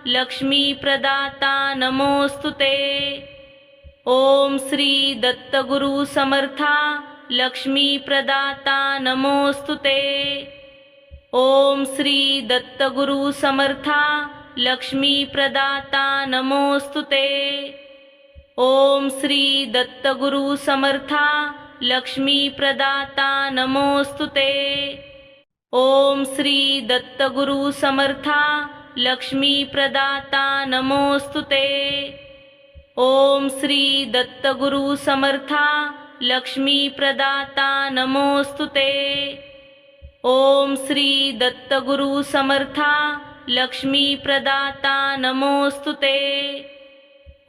लक्ष्मी प्रदाता नमोस्तुते। ओम श्री दत्तगुरु समर्था लक्ष्मी प्रदाता नमोस्तुते। ओम श्री दत्तगुरु समर्था लक्ष्मी प्रदाता नमोस्तुते। ओम श्री दत्तगुरु समर्था लक्ष्मी प्रदाता नमोस्तुते। ओम श्री दत्तगुरु समर्था लक्ष्मी प्रदाता नमोस्तुते। ओम श्री दत्तगुरु समर्था लक्ष्मी प्रदाता नमोस्तुते। ओम श्री दत्तगुरु समर्था लक्ष्मी प्रदाता नमोस्तुते।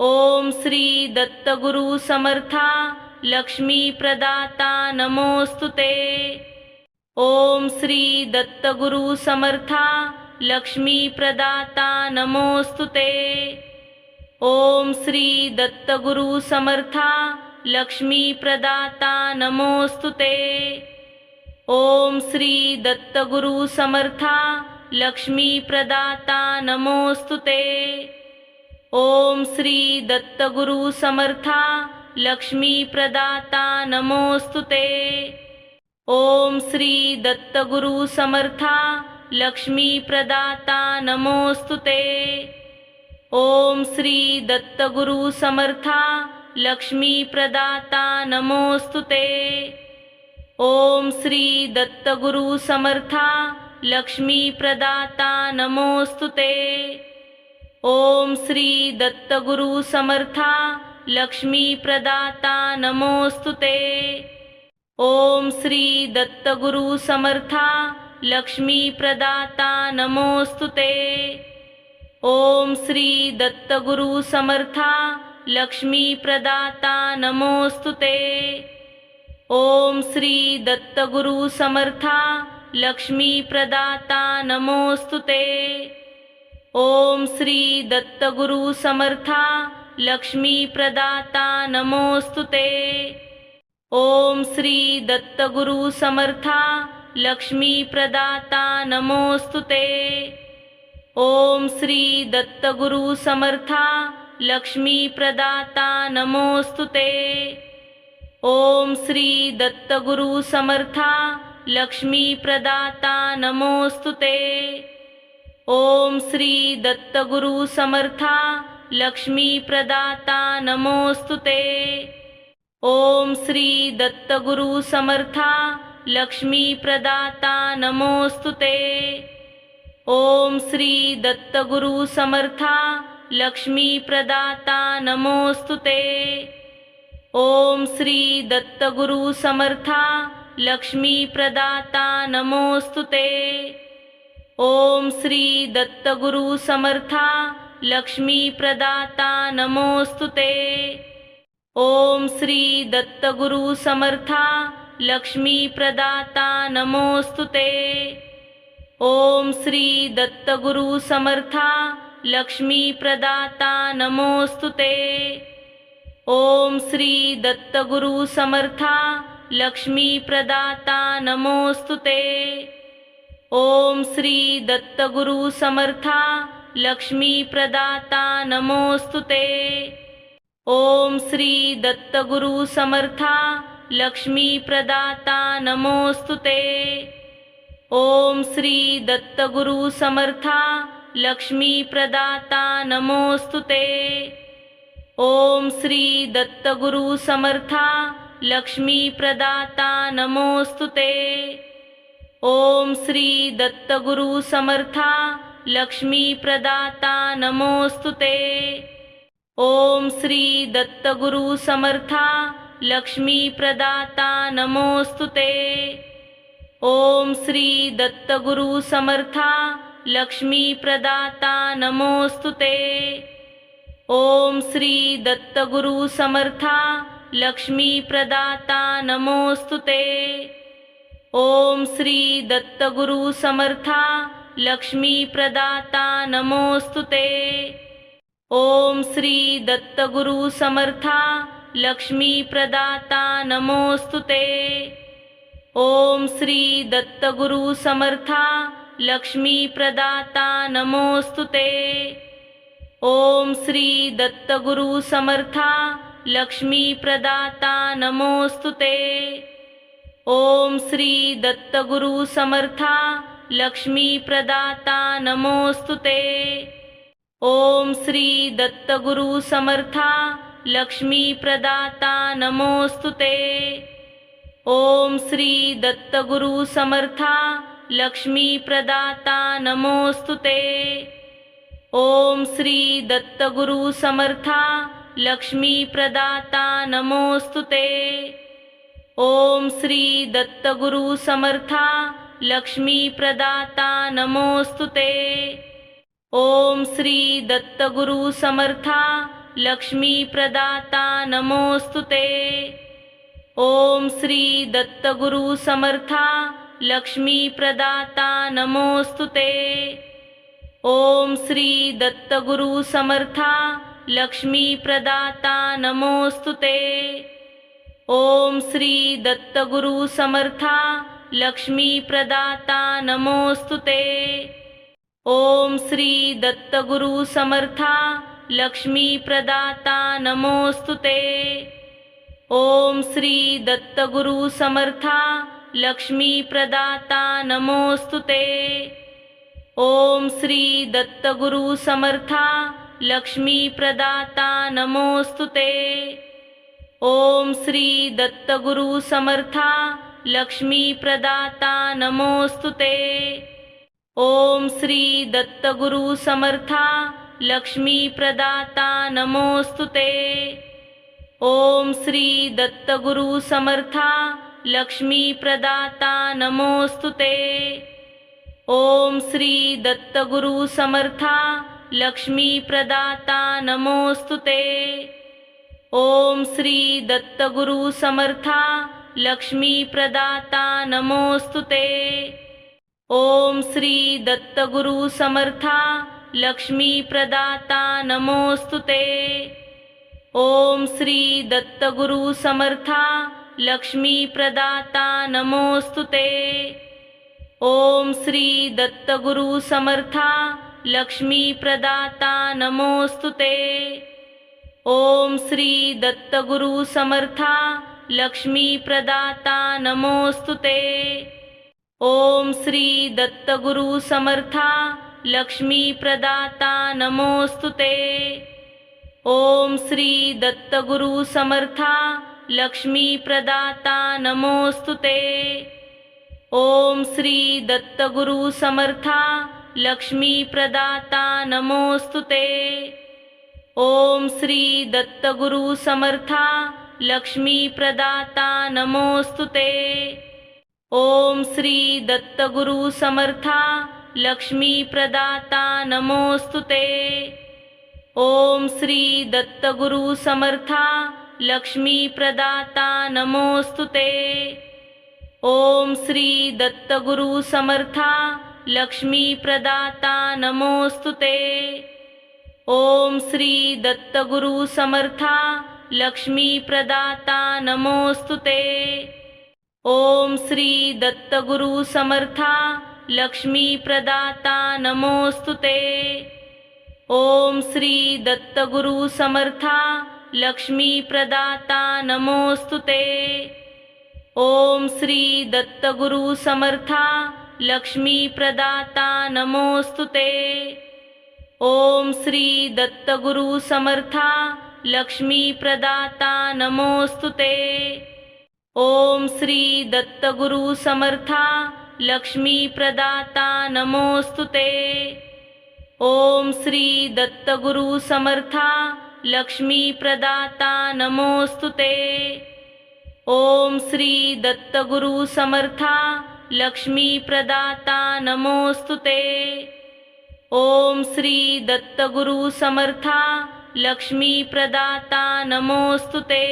ओम श्री दत्तगुरु समर्था लक्ष्मी प्रदाता नमोस्तुते। ओम श्री दत्तगुरु समर्था लक्ष्मी प्रदाता नमोस्तुते। ओम श्री दत्तगुरु समर्था लक्ष्मी प्रदाता नमोस्तुते। ओम श्री दत्तगुरु समर्था लक्ष्मी प्रदाता नमोस्तुते। ओम श्री दत्तगुरु समर्था लक्ष्मी प्रदाता नमोस्तुते। ओम श्री दत्तगुरु समर्था लक्ष्मी प्रदाता नमोस्तुते। ओम श्री दत्तगुरु समर्था लक्ष्मी प्रदाता नमोस्तुते। ओम श्री दत्तगुरु समर्था लक्ष्मी प्रदाता नमोस्तुते। ओम श्री दत्तगुरु समर्था लक्ष्मी प्रदाता नमोस्तुते। ओम श्री दत्तगुरु समर्था लक्ष्मी प्रदाता नमोस्तुते। ओम श्री दत्तगुरु समर्था लक्ष्मी प्रदाता नमोस्तुते। ओम श्री दत्तगुरु समर्था लक्ष्मी प्रदाता नमोस्तुते। ओम श्री दत्तगुरु समर्था लक्ष्मी प्रदाता नमोस्तुते। ओम श्री दत्तगुरु समर्था लक्ष्मी प्रदाता नमोस्तुते। ओम श्री दत्तगुरु समर्था लक्ष्मी प्रदाता नमोस्तुते। ओम श्री दत्तगुरु समर्था लक्ष्मी प्रदाता नमोस्तुते। ओम श्री दत्तगुरु समर्था लक्ष्मी प्रदाता नमोस्तुते। ओम श्री दत्तगुरु समर्था लक्ष्मी प्रदाता नमोस्तुते। ओम श्री दत्तगुरु समर्था लक्ष्मी प्रदाता नमोस्तुते। ओम श्री दत्तगुरु समर्था लक्ष्मी प्रदाता नमोस्तुते। ओम श्री दत्तगुरु समर्था लक्ष्मी प्रदाता नमोस्तुते। ओम श्री दत्तगुरु समर्था लक्ष्मी प्रदाता नमोस्तुते। ओम श्री दत्तगुरु समर्था लक्ष्मी प्रदाता नमोस्तुते। ओम श्री दत्तगुरु समर्था लक्ष्मी प्रदाता नमोस्तुते। ओम श्री दत्तगुरु समर्था लक्ष्मी प्रदाता नमोस्तुते। ओम श्री दत्तगुरु समर्था लक्ष्मी प्रदाता नमोस्तुते। ओम श्री दत्तगुरु समर्था लक्ष्मी प्रदाता नमोस्तुते। ओम श्री दत्तगुरु समर्था लक्ष्मी प्रदाता नमोस्तुते। ओम श्री दत्तगुरु समर्था लक्ष्मी प्रदाता नमोस्तुते। ओम श्री दत्तगुरु समर्था लक्ष्मी प्रदाता नमोस्तुते। ओम श्री दत्तगुरु समर्था लक्ष्मी प्रदाता नमोस्तुते। ओम श्री दत्तगुरु समर्था लक्ष्मी प्रदाता नमोस्तुते। ओम श्री दत्तगुरु समर्था लक्ष्मी प्रदाता नमोस्तुते। ओम श्री दत्तगुरु समर्था लक्ष्मी प्रदाता नमोस्तुते। ओम श्री दत्तगुरु समर्था लक्ष्मी प्रदाता नमोस्तुते। ओम श्री दत्तगुरु समर्था लक्ष्मी प्रदाता नमोस्तुते। ओम श्री दत्तगुरु समर्था लक्ष्मी प्रदाता नमोस्तुते। ओम श्री दत्तगुरु समर्था लक्ष्मी प्रदाता नमोस्तुते। ओम श्री दत्तगुरु समर्था लक्ष्मी प्रदाता नमोस्तुते। ओम श्री दत्तगुरु समर्था लक्ष्मी प्रदाता नमोस्तुते। ओम श्री दत्तगुरु समर्था लक्ष्मी प्रदाता नमोस्तुते। ओम श्री दत्तगुरु समर्था लक्ष्मी प्रदाता नमोस्तुते। ओम श्री दत्तगुरु समर्था लक्ष्मी प्रदाता नमोस्तुते। ओम श्री दत्तगुरु समर्था लक्ष्मी प्रदाता नमोस्तुते। ओम श्री दत्तगुरु समर्था लक्ष्मी प्रदाता नमोस्तुते। ओम श्री दत्तगुरु समर्था लक्ष्मी प्रदाता नमोस्तुते। ओम श्री दत्तगुरु समर्था लक्ष्मी प्रदाता नमोस्तुते। ओम श्री दत्तगुरु समर्था लक्ष्मी प्रदाता नमोस्तुते। ओम श्री दत्तगुरु समर्था लक्ष्मी प्रदाता नमोस्तुते। ओम श्री दत्तगुरु समर्था लक्ष्मी प्रदाता नमोस्तुते। ओम श्री दत्तगुरु समर्था लक्ष्मी प्रदाता नमोस्तुते। ओम श्री दत्तगुरु समर्था लक्ष्मी प्रदाता नमोस्तुते। ओम श्री दत्तगुरु समर्था लक्ष्मी प्रदाता नमोस्तुते। ओम श्री दत्तगुरु समर्था लक्ष्मी प्रदाता नमोस्तुते। ओम श्री दत्तगुरु समर्था लक्ष्मी प्रदाता नमोस्तुते। ओम श्री दत्तगुरु समर्था लक्ष्मी प्रदाता नमोस्तुते। ओम श्री दत्तगुरु समर्था लक्ष्मी प्रदाता नमोस्तुते। ओम श्री दत्तगुरु समर्था लक्ष्मी प्रदाता नमोस्तुते। ओम श्री दत्तगुरु समर्था लक्ष्मी प्रदाता नमोस्तुते। ओम श्री दत्तगुरु समर्था लक्ष्मी प्रदाता नमोस्तुते। ओम श्री दत्तगुरु समर्था लक्ष्मी प्रदाता नमोस्तुते। ओम श्री दत्तगुरु समर्था लक्ष्मी प्रदाता नमोस्तुते। ओम श्री दत्तगुरु समर्था लक्ष्मी प्रदाता नमोस्तुते। ओम श्री दत्तगुरु समर्था लक्ष्मी प्रदाता नमोस्तुते। ओम श्री दत्तगुरु समर्था लक्ष्मी प्रदाता नमोस्तुते। ओम श्री दत्तगुरु समर्था लक्ष्मी प्रदाता नमोस्तुते। ओम श्री दत्तगुरु समर्था लक्ष्मी प्रदाता नमोस्तुते। ओम श्री दत्तगुरु समर्था लक्ष्मी प्रदाता नमोस्तुते। ओम श्री दत्तगुरु समर्था लक्ष्मी प्रदाता नमोस्तुते। ओम श्री दत्तगुरु समर्था लक्ष्मी प्रदाता नमोस्तुते। ओम श्री दत्तगुरु समर्था लक्ष्मी प्रदाता नमोस्तुते। ओम श्री दत्तगुरु समर्था लक्ष्मी प्रदाता नमोस्तुते। ओम श्री दत्तगुरु समर्था लक्ष्मी प्रदाता नमोस्तुते।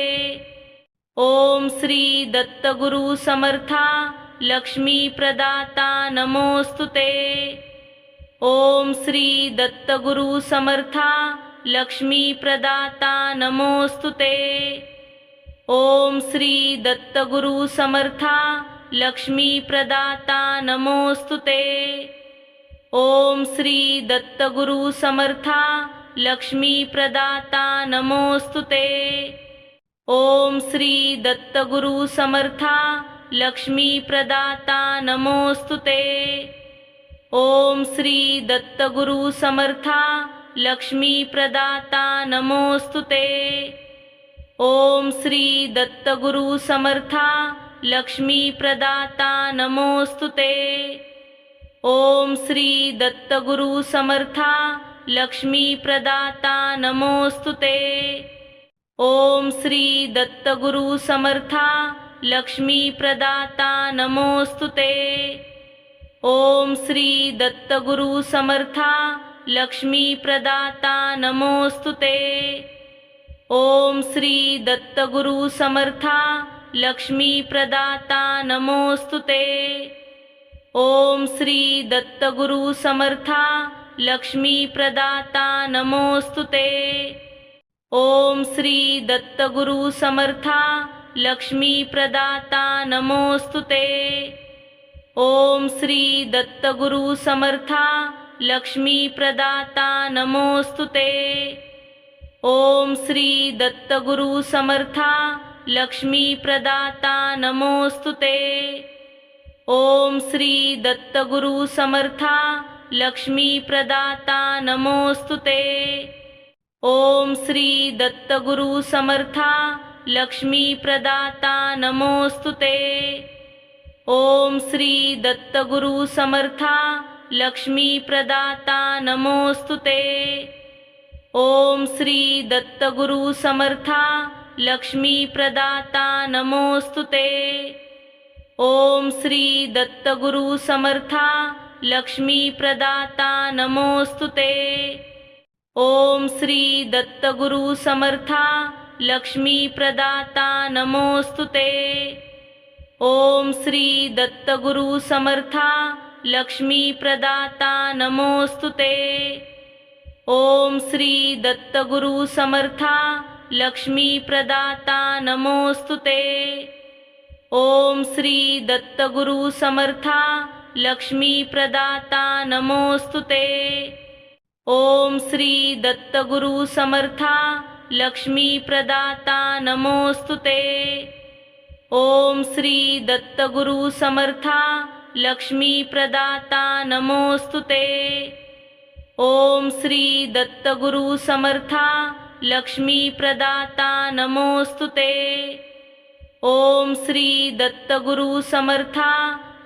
ओम श्री दत्तगुरु समर्था लक्ष्मी प्रदाता नमोस्तुते। ओम श्री दत्तगुरु समर्था लक्ष्मी प्रदाता नमोस्तुते। ओम श्री दत्तगुरु समर्था लक्ष्मी प्रदाता नमोस्तुते। ओम श्री दत्तगुरु समर्था लक्ष्मी प्रदाता नमोस्तुते। ओम श्री दत्तगुरु समर्था लक्ष्मी प्रदाता नमोस्तुते। ओम श्री दत्तगुरु समर्था लक्ष्मी प्रदाता नमोस्तुते। ओम श्री दत्तगुरु समर्था लक्ष्मी प्रदाता नमोस्तुते। ओम श्री दत्तगुरु समर्था लक्ष्मी प्रदाता नमोस्तुते। ओम श्री दत्तगुरु समर्था लक्ष्मी प्रदाता नमोस्तुते। ओम श्री दत्तगुरु समर्था लक्ष्मी प्रदाता नमोस्तुते। ओम श्री दत्तगुरु समर्था लक्ष्मी प्रदाता नमोस्तुते। ओम श्री दत्तगुरु समर्था लक्ष्मी प्रदाता नमोस्तुते। ओम श्री दत्तगुरु समर्था लक्ष्मी प्रदाता नमोस्तुते। ओम श्री दत्तगुरु समर्था लक्ष्मी प्रदाता नमोस्तुते। ओम श्री दत्तगुरु समर्था लक्ष्मी प्रदाता नमोस्तुते। ओम श्री दत्तगुरु समर्था लक्ष्मी प्रदाता नमोस्तुते। ओम श्री दत्तगुरु समर्था लक्ष्मी प्रदाता नमोस्तुते। ओम श्री दत्तगुरु समर्था लक्ष्मी प्रदाता नमोस्तुते। ओम श्री दत्तगुरु समर्था लक्ष्मी प्रदाता नमोस्तुते। ओम श्री दत्तगुरु समर्था लक्ष्मी प्रदाता नमोस्तुते। ओम श्री दत्तगुरु समर्था लक्ष्मी प्रदाता नमोस्तुते। ओम श्री दत्तगुरु समर्था लक्ष्मी प्रदाता नमोस्तुते। ओम श्री दत्तगुरु समर्था लक्ष्मी प्रदाता नमोस्तुते। ओम श्री दत्तगुरु समर्था लक्ष्मी प्रदाता नमोस्तुते। ओम श्री दत्तगुरु समर्था लक्ष्मी प्रदाता नमोस्तुते। ओम श्री दत्तगुरु समर्था लक्ष्मी प्रदाता नमोस्तुते। ओम श्री दत्तगुरु समर्था लक्ष्मी प्रदाता नमोस्तुते। ओम श्री दत्तगुरु समर्था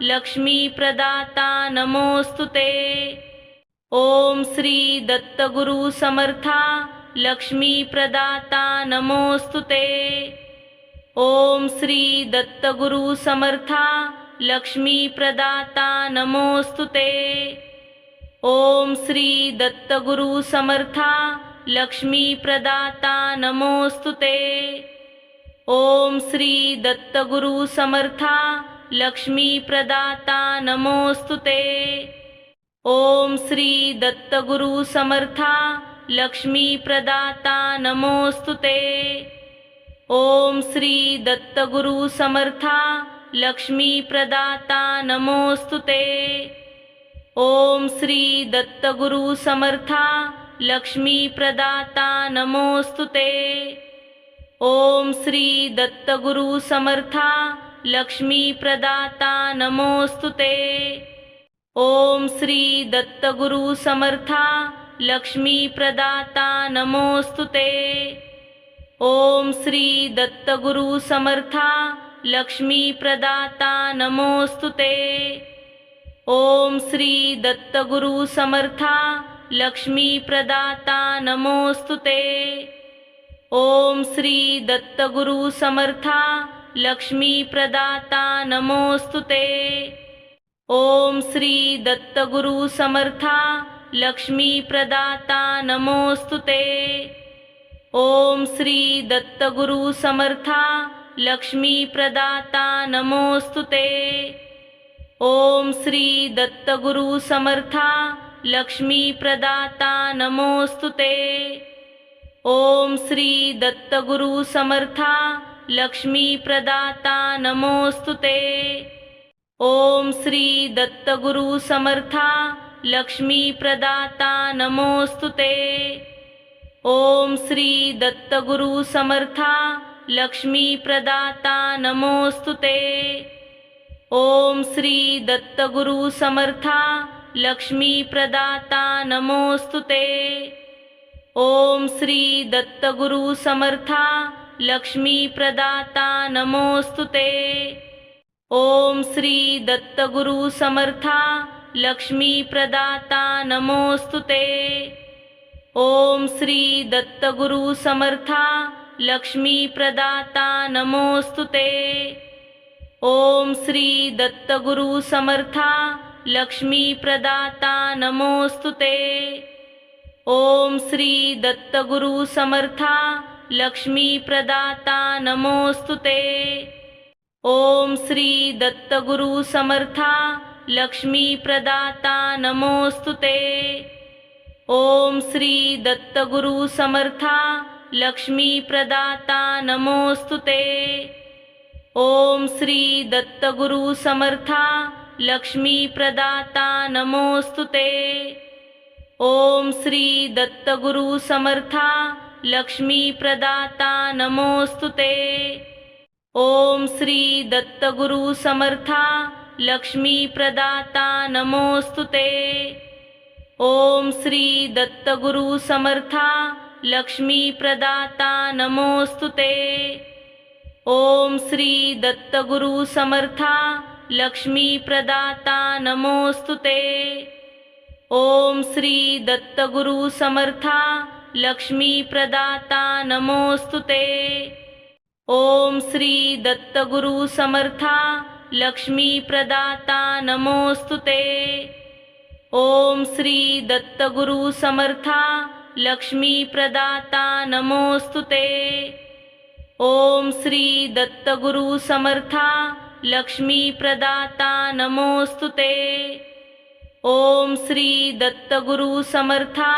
लक्ष्मी प्रदाता नमोस्तुते। ओम श्री दत्तगुरु समर्था लक्ष्मी प्रदाता नमोस्तुते। ओम श्री दत्तगुरु समर्था लक्ष्मी प्रदाता नमोस्तुते। ओम श्री दत्तगुरु समर्था लक्ष्मी प्रदाता नमोस्तुते। ओम श्री दत्तगुरु समर्था लक्ष्मी प्रदाता नमोस्तुते। ओम श्री दत्तगुरु समर्था लक्ष्मी प्रदाता नमोस्तुते। ओम श्री दत्तगुरु समर्था लक्ष्मी प्रदाता नमोस्तुते। ओम श्री दत्तगुरु समर्था लक्ष्मी प्रदाता नमोस्तुते। ओम श्री दत्तगुरु समर्था लक्ष्मी प्रदाता नमोस्तुते। ओम श्री दत्तगुरु समर्था लक्ष्मी प्रदाता नमोस्तुते। ओम श्री दत्तगुरु समर्था लक्ष्मी प्रदाता नमोस्तुते। ओम श्री दत्तगुरु समर्था लक्ष्मी प्रदाता नमोस्तुते। ओम श्री दत्तगुरु समर्था लक्ष्मी प्रदाता नमोस्तुते। ओम श्री दत्तगुरु समर्था लक्ष्मी प्रदाता नमोस्तुते। ओम श्री दत्तगुरु समर्था लक्ष्मी प्रदाता नमोस्तुते। ओम श्री दत्तगुरु समर्था लक्ष्मी प्रदाता नमोस्तुते। ओम श्री दत्तगुरु समर्था लक्ष्मी प्रदाता नमोस्तुते। ओम श्री दत्तगुरु समर्था लक्ष्मी प्रदाता नमोस्तुते। ओम श्री दत्तगुरु समर्था लक्ष्मी प्रदाता नमोस्तुते। ओम श्री दत्तगुरु समर्था लक्ष्मी प्रदाता नमोस्तुते। ओम श्री दत्तगुरु समर्था लक्ष्मी प्रदाता नमोस्तुते। ओम श्री दत्तगुरु समर्था लक्ष्मी प्रदाता नमोस्तुते। ओम श्री दत्तगुरु समर्था लक्ष्मी प्रदाता नमोस्तुते। ओम श्री दत्तगुरु समर्था लक्ष्मी प्रदाता नमोस्तुते। ओम श्री दत्तगुरु समर्था लक्ष्मी प्रदाता नमोस्तुते। ओम श्री दत्तगुरु समर्था लक्ष्मी प्रदाता नमोस्तुते। ओम श्री दत्तगुरु समर्था लक्ष्मी प्रदाता नमोस्तुते। ओम श्री दत्तगुरु समर्था लक्ष्मी प्रदाता नमोस्तुते। ओम श्री दत्तगुरु समर्था लक्ष्मी प्रदाता नमोस्तुते। ओम श्री दत्तगुरु समर्था लक्ष्मी प्रदाता नमोस्तुते। ओम श्री दत्तगुरु समर्था लक्ष्मी प्रदाता नमोस्तुते। ओम श्री दत्तगुरु समर्था लक्ष्मी प्रदाता नमोस्तुते। ओम श्री दत्तगुरु समर्था लक्ष्मी प्रदाता नमोस्तुते। ओम श्री दत्तगुरु समर्था लक्ष्मी प्रदाता नमोस्तुते। ओम श्री दत्तगुरु समर्था लक्ष्मी प्रदाता नमोस्तुते। ओम श्री दत्तगुरु समर्था लक्ष्मी प्रदाता नमोस्तुते। ओम श्री दत्तगुरु समर्था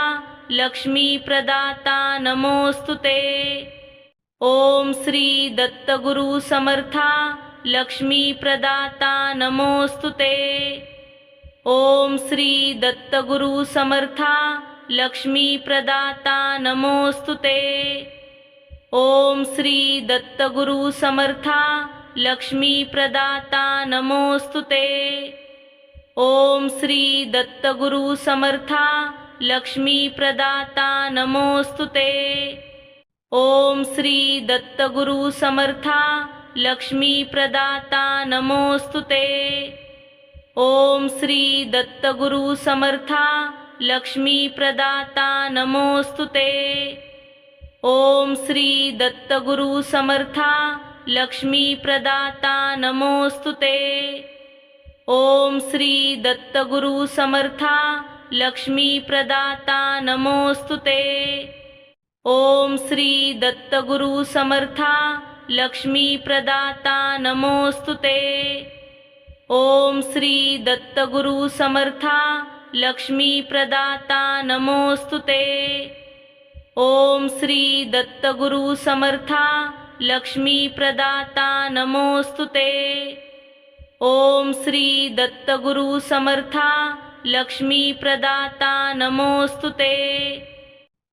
लक्ष्मी प्रदाता नमोस्तुते। ओम श्री दत्तगुरु समर्था लक्ष्मी प्रदाता नमोस्तुते। ओम श्री दत्तगुरु समर्था लक्ष्मी प्रदाता नमोस्तुते। ओम श्री दत्तगुरु समर्था लक्ष्मी प्रदाता नमोस्तुते। ओम श्री दत्तगुरु समर्था लक्ष्मी प्रदाता नमोस्तुते। ओम श्री दत्तगुरु समर्था लक्ष्मी प्रदाता नमोस्तुते। ओम श्री दत्तगुरु समर्था लक्ष्मी प्रदाता नमोस्तुते। ओम श्री दत्तगुरु समर्था लक्ष्मी प्रदाता नमोस्तुते। ओम श्री दत्तगुरु समर्था लक्ष्मी प्रदाता नमोस्तुते। ओम श्री दत्तगुरु समर्था लक्ष्मी प्रदाता नमोस्तुते। ओम श्री दत्तगुरु समर्था लक्ष्मी प्रदाता नमोस्तुते। ओम श्री दत्तगुरु समर्था लक्ष्मी प्रदाता नमोस्तुते। ओम श्री दत्तगुरु समर्था लक्ष्मी प्रदाता नमोस्तुते।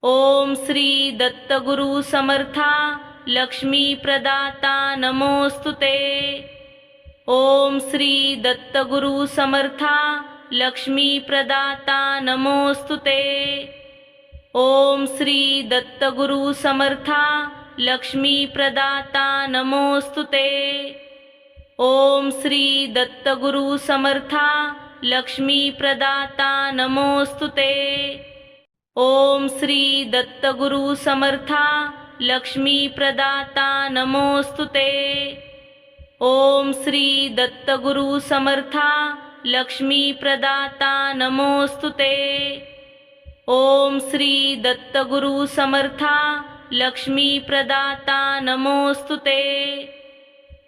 ओम श्री दत्तगुरु समर्था लक्ष्मी प्रदाता नमोस्तुते। ओम श्री दत्तगुरु समर्था लक्ष्मी प्रदाता नमोस्तुते। ओम श्री दत्तगुरु समर्था लक्ष्मी प्रदाता नमोस्तुते। ओम श्री दत्तगुरु समर्था लक्ष्मी प्रदाता नमोस्तुते। ओम श्री दत्तगुरु समर्था लक्ष्मी प्रदाता नमोस्तुते। ओम श्री दत्तगुरु समर्था लक्ष्मी प्रदाता नमोस्तुते। ओम श्री दत्तगुरु समर्था लक्ष्मी प्रदाता नमोस्तुते।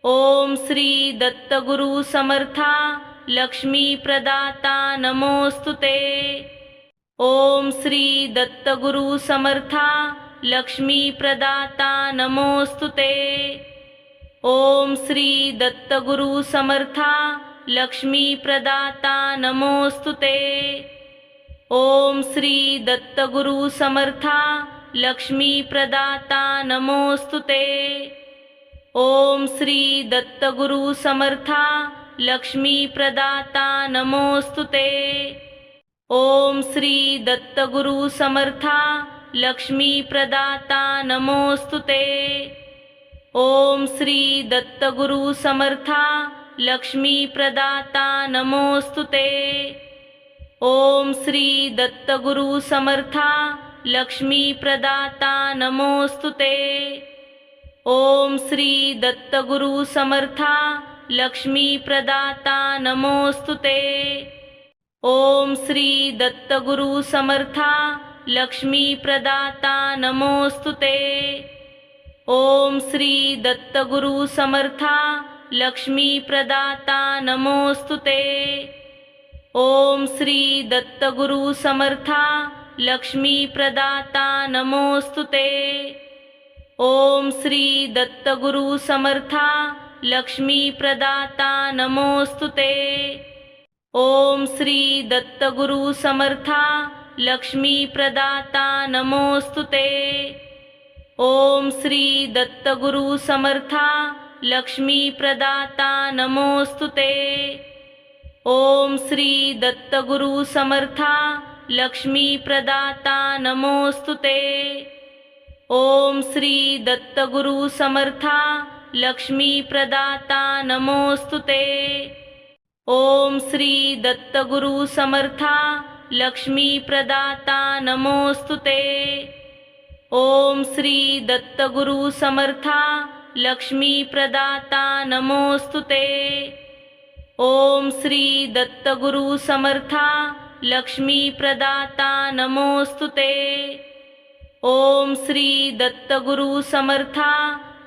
ओम श्री दत्तगुरु समर्था लक्ष्मी प्रदाता नमोस्तुते। ओम श्री दत्तगुरु समर्था लक्ष्मी प्रदाता नमोस्तुते। ओम श्री दत्तगुरु समर्था लक्ष्मी प्रदाता नमोस्तुते। ओम श्री दत्तगुरु समर्था लक्ष्मी प्रदाता नमोस्तुते। ओम श्री दत्तगुरु समर्था लक्ष्मी प्रदाता नमोस्तुते। ओम श्री दत्तगुरु समर्था लक्ष्मी प्रदाता नमोस्तुते। ओम श्री दत्तगुरु समर्था लक्ष्मी प्रदाता नमोस्तुते। ओम श्री दत्तगुरु समर्था लक्ष्मी प्रदाता नमोस्तुते। ओम श्री दत्तगुरु समर्था लक्ष्मी प्रदाता नमोस्तुते। ओम श्री दत्तगुरु समर्था लक्ष्मी प्रदाता नमोस्तुते। ओम श्री दत्तगुरु समर्था लक्ष्मी प्रदाता नमोस्तुते। ओम श्री दत्तगुरु समर्था लक्ष्मी प्रदाता नमोस्तुते। ओम श्री दत्तगुरु समर्था लक्ष्मी प्रदाता नमोस्तुते। ओम श्री दत्तगुरु समर्था लक्ष्मी प्रदाता नमोस्तुते। ओम श्री दत्तगुरु समर्था लक्ष्मी प्रदाता नमोस्तुते। ओम श्री दत्तगुरु समर्था लक्ष्मी प्रदाता नमोस्तुते। ओम श्री दत्तगुरु समर्था लक्ष्मी प्रदाता नमोस्तुते। ओम श्री दत्तगुरु समर्था लक्ष्मी प्रदाता नमोस्तुते। ओम श्री दत्तगुरु समर्था लक्ष्मी प्रदाता नमोस्तुते। ओम श्री दत्तगुरु समर्था लक्ष्मी प्रदाता नमोस्तुते। ओम श्री दत्तगुरु समर्था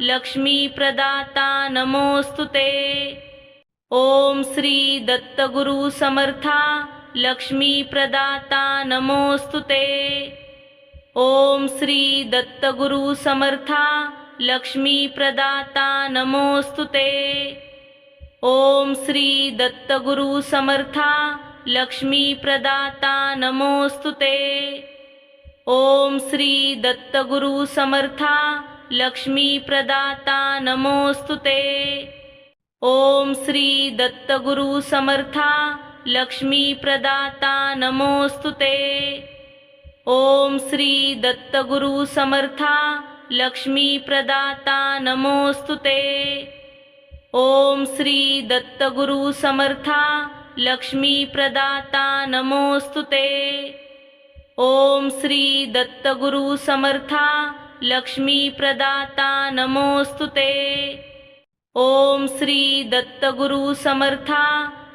लक्ष्मी प्रदाता नमोस्तुते। ओम श्री दत्तगुरु समर्था लक्ष्मी प्रदाता नमोस्तुते। ओम श्री दत्तगुरु समर्था लक्ष्मी प्रदाता नमोस्तुते। ओम श्री दत्तगुरु समर्था लक्ष्मी प्रदाता नमोस्तुते। ओम श्री दत्तगुरु समर्था लक्ष्मी प्रदाता नमोस्तुते। ओम श्री दत्तगुरु समर्था लक्ष्मी प्रदाता नमोस्तुते। ओम श्री दत्तगुरु समर्था लक्ष्मी प्रदाता नमोस्तुते। ओम श्री दत्तगुरु समर्था लक्ष्मी प्रदाता नमोस्तुते। ओम श्री दत्तगुरु समर्था लक्ष्मी प्रदाता नमोस्तुते। ओम श्री दत्तगुरु समर्था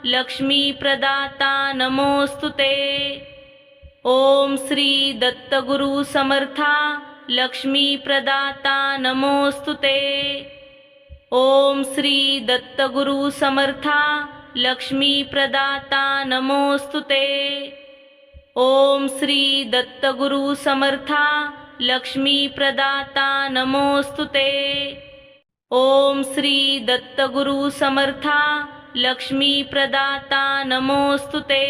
लक्ष्मी प्रदाता नमोस्तुते। ओम श्री दत्तगुरु समर्था लक्ष्मी प्रदाता नमोस्तुते। ओम श्री दत्तगुरु समर्था लक्ष्मी प्रदाता नमोस्तुते। ओम श्री दत्तगुरु समर्था लक्ष्मी प्रदाता नमोस्तुते। ओम श्री दत्तगुरु समर्था लक्ष्मी प्रदाता नमोस्तुते।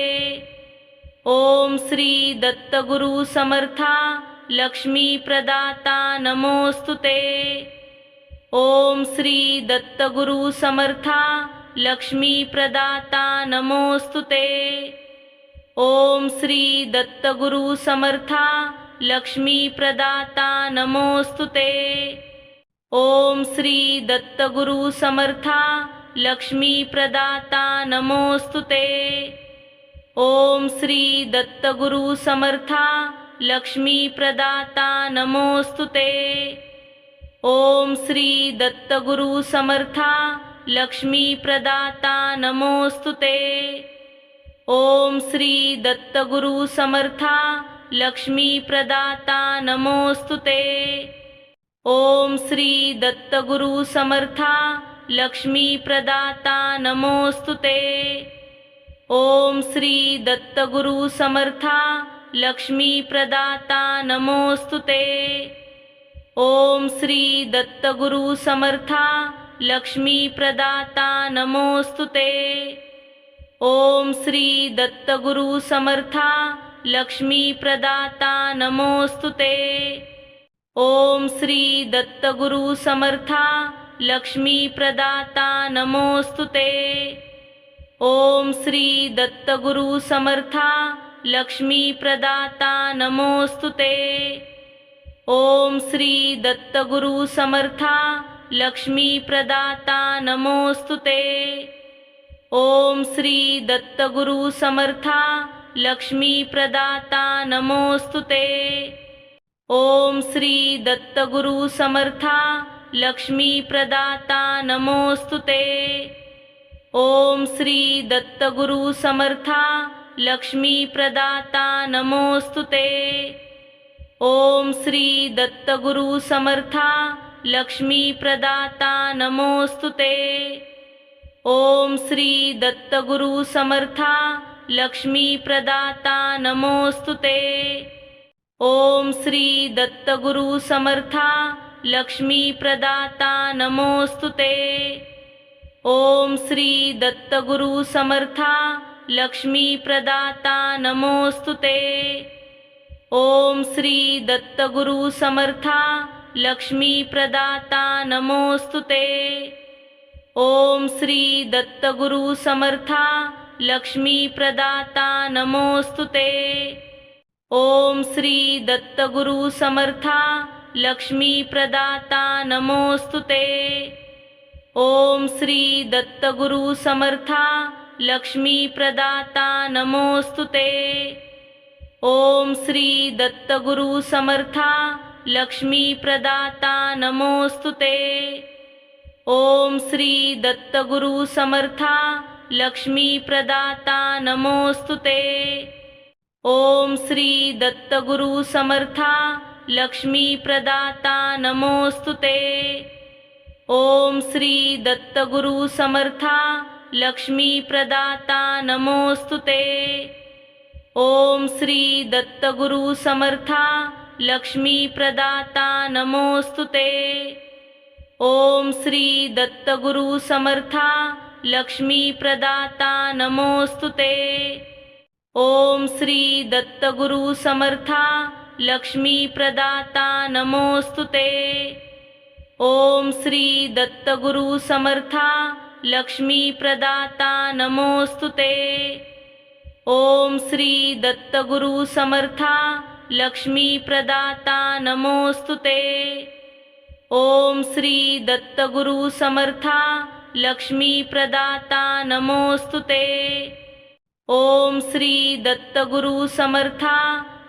ओम श्री दत्तगुरु समर्था लक्ष्मी प्रदाता नमोस्तुते। ओम श्री दत्तगुरु समर्था लक्ष्मी प्रदाता नमोस्तुते। ओम श्री दत्तगुरु समर्था लक्ष्मी प्रदाता नमोस्तुते। ओम श्री दत्तगुरु समर्था लक्ष्मी प्रदाता नमोस्तुते। ओम श्री दत्तगुरु समर्था लक्ष्मी प्रदाता नमोस्तुते। ओम श्री दत्तगुरु समर्था लक्ष्मी प्रदाता नमोस्तुते। ओम श्री दत्तगुरु समर्था लक्ष्मी प्रदाता नमोस्तुते। ओम श्री दत्तगुरु समर्था लक्ष्मी प्रदाता नमोस्तुते। ओम श्री दत्तगुरु समर्था लक्ष्मी प्रदाता नमोस्तुते। ओम श्री दत्तगुरु समर्था लक्ष्मी प्रदाता नमोस्तुते। ओम श्री दत्तगुरु समर्था लक्ष्मी प्रदाता नमोस्तुते। ओम श्री दत्तगुरु समर्था लक्ष्मी प्रदाता नमोस्तुते। ओम श्री दत्तगुरु समर्था लक्ष्मी प्रदाता नमोस्तुते। ओम श्री दत्तगुरु समर्था लक्ष्मी प्रदाता नमोस्तुते। ओम श्री दत्तगुरु समर्था लक्ष्मी प्रदाता नमोस्तुते। ओम श्री दत्तगुरु समर्था लक्ष्मी प्रदाता नमोस्तुते। ओम श्री दत्तगुरु समर्था लक्ष्मी प्रदाता नमोस्तुते। ओम श्री दत्तगुरु समर्था लक्ष्मी प्रदाता नमोस्तुते। ओम श्री दत्तगुरु समर्था लक्ष्मी प्रदाता नमोस्तुते। ओम श्री दत्तगुरु समर्था लक्ष्मी प्रदाता नमोस्तुते। ओम श्री दत्तगुरु समर्था लक्ष्मी प्रदाता नमोस्तुते। ओम श्री दत्तगुरु समर्था लक्ष्मी प्रदाता नमोस्तुते। ओम श्री दत्तगुरु समर्था लक्ष्मी प्रदाता नमोस्तुते। ओम श्री दत्तगुरु समर्था लक्ष्मी प्रदाता नमोस्तुते। ओम श्री दत्तगुरु समर्था लक्ष्मी प्रदाता नमोस्तुते। ओम श्री दत्तगुरु समर्था लक्ष्मी प्रदाता नमोस्तुते। ओम श्री दत्तगुरु समर्था लक्ष्मी प्रदाता नमोस्तुते। ओम श्री दत्तगुरु समर्था लक्ष्मी प्रदाता नमोस्तुते। ओम श्री दत्तगुरु समर्था लक्ष्मी प्रदाता नमोस्तुते। ओम श्री दत्तगुरु समर्था लक्ष्मी प्रदाता नमोस्तुते। ओम श्री दत्तगुरु समर्था लक्ष्मी प्रदाता नमोस्तुते। ओम श्री दत्तगुरु समर्था लक्ष्मी प्रदाता नमोस्तुते। ओम श्री दत्तगुरु समर्था लक्ष्मी प्रदाता नमोस्तुते। ओम श्री दत्तगुरु समर्था लक्ष्मी प्रदाता नमोस्तुते। ओम श्री दत्तगुरु समर्था लक्ष्मी प्रदाता नमोस्तुते। ओम श्री दत्तगुरु समर्था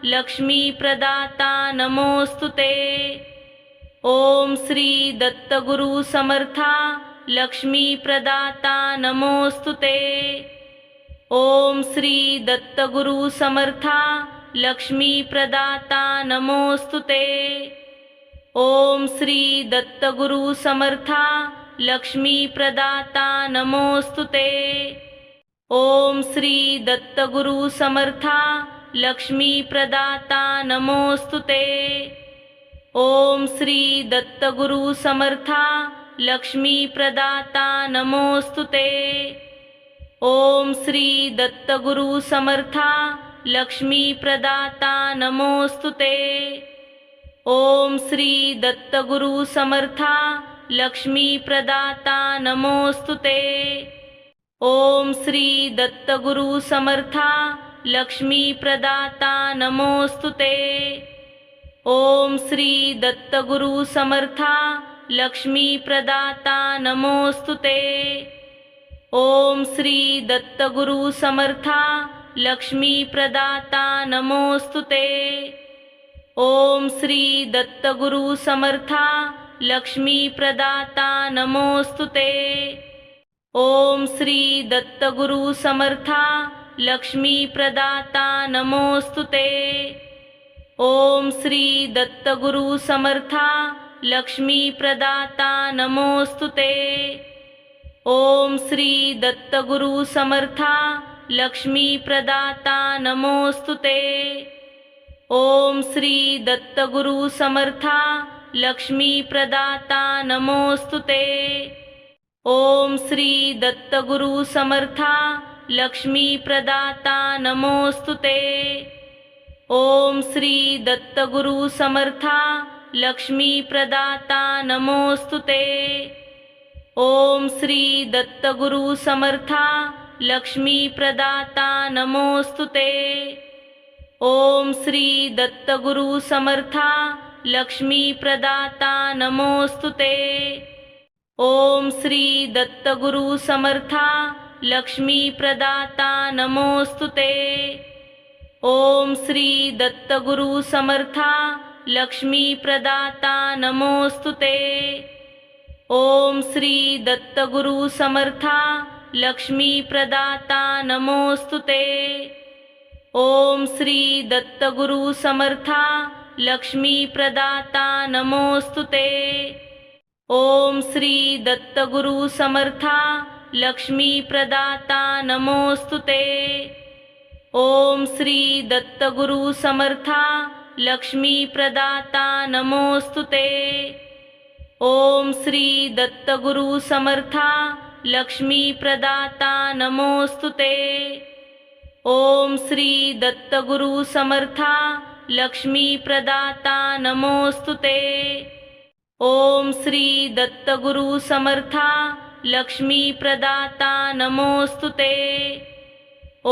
लक्ष्मी प्रदाता नमोस्तुते। ओम श्री दत्तगुरु समर्था लक्ष्मी प्रदाता नमोस्तुते। ओम श्री दत्तगुरु समर्था लक्ष्मी प्रदाता नमोस्तुते। ओम श्री दत्तगुरु समर्था लक्ष्मी प्रदाता नमोस्तुते। ओम श्री दत्तगुरु समर्था लक्ष्मी प्रदाता नमोस्तुते। ओम श्री दत्तगुरु समर्था लक्ष्मी प्रदाता नमोस्तुते। ओम श्री दत्तगुरु समर्था लक्ष्मी प्रदाता नमोस्तुते। ओम श्री दत्तगुरु समर्था लक्ष्मी प्रदाता नमोस्तुते। ओम श्री दत्तगुरु समर्था लक्ष्मी प्रदाता नमोस्तुते। ओम श्री दत्तगुरु समर्था लक्ष्मी प्रदाता नमोस्तुते। ओम श्री दत्तगुरु समर्था लक्ष्मी प्रदाता नमोस्तुते। ओम श्री दत्तगुरु समर्था लक्ष्मी प्रदाता नमोस्तुते। ओम श्री दत्तगुरु समर्था लक्ष्मी प्रदाता नमोस्तुते। ओम श्री दत्तगुरु समर्था लक्ष्मी प्रदाता नमोस्तुते। ओम श्री दत्तगुरु समर्था लक्ष्मी प्रदाता नमोस्तुते। ओम श्री दत्तगुरु समर्था लक्ष्मी प्रदाता नमोस्तुते। ओम श्री दत्तगुरु समर्था लक्ष्मी प्रदाता नमोस्तुते। ओम श्री दत्तगुरु समर्था लक्ष्मी प्रदाता नमोस्तुते। ओम श्री दत्तगुरु समर्था लक्ष्मी प्रदाता नमोस्तुते। ओम श्री दत्तगुरु समर्था लक्ष्मी प्रदाता नमोस्तुते। ओम श्री दत्तगुरु समर्था लक्ष्मी प्रदाता नमोस्तुते। ओम श्री दत्तगुरु समर्था लक्ष्मी प्रदाता नमोस्तुते। ओम श्री दत्तगुरु समर्था लक्ष्मी प्रदाता नमोस्तुते। ओम श्री दत्तगुरु समर्था लक्ष्मी प्रदाता नमोस्तुते। ओम श्री दत्तगुरु समर्था लक्ष्मी प्रदाता नमोस्तुते। ओम श्री दत्तगुरु समर्था लक्ष्मी प्रदाता नमोस्तुते। ओम श्री दत्तगुरु समर्था लक्ष्मी प्रदाता नमोस्तुते। ओम श्री दत्तगुरु समर्था लक्ष्मी प्रदाता नमोस्तुते। ओम श्री दत्तगुरु समर्था लक्ष्मी प्रदाता नमोस्तुते।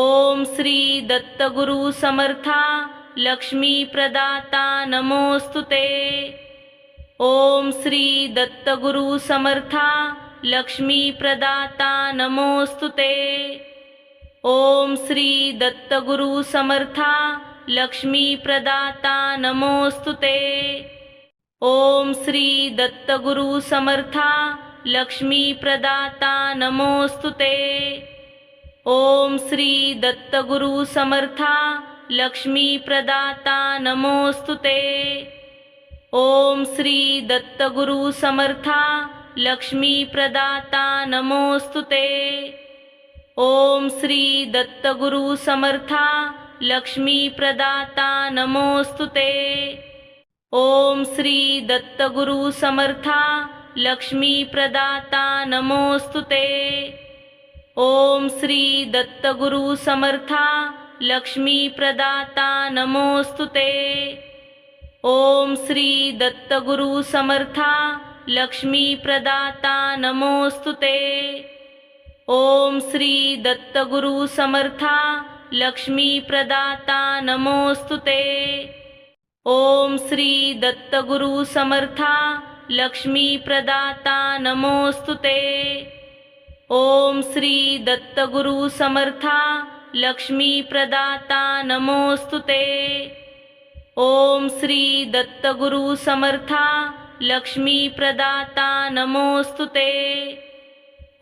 ओम श्री दत्तगुरु समर्था लक्ष्मी प्रदाता नमोस्तुते। ओम श्री दत्तगुरु समर्था लक्ष्मी प्रदाता नमोस्तुते। ओम श्री दत्तगुरु समर्था लक्ष्मी प्रदाता नमोस्तुते। ओम श्री दत्तगुरु समर्था लक्ष्मी प्रदाता नमोस्तुते। ओम श्री दत्तगुरु समर्था लक्ष्मी प्रदाता नमोस्तुते। ओम श्री दत्तगुरु समर्था लक्ष्मी प्रदाता नमोस्तुते। ओम श्री दत्तगुरु समर्था लक्ष्मी प्रदाता नमोस्तुते। ओम श्री दत्तगुरु समर्था लक्ष्मी प्रदाता नमोस्तुते। ओम श्री दत्तगुरु समर्था लक्ष्मी प्रदाता नमोस्तुते। ओम श्री दत्तगुरु समर्था लक्ष्मी प्रदाता नमोस्तुते। ओम श्री दत्तगुरु समर्था लक्ष्मी प्रदाता नमोस्तुते। ओम श्री दत्तगुरु समर्था लक्ष्मी प्रदाता नमोस्तुते। ओम श्री दत्तगुरु समर्था लक्ष्मी प्रदाता नमोस्तुते। ओम श्री दत्तगुरु समर्था लक्ष्मी प्रदाता नमोस्तुते।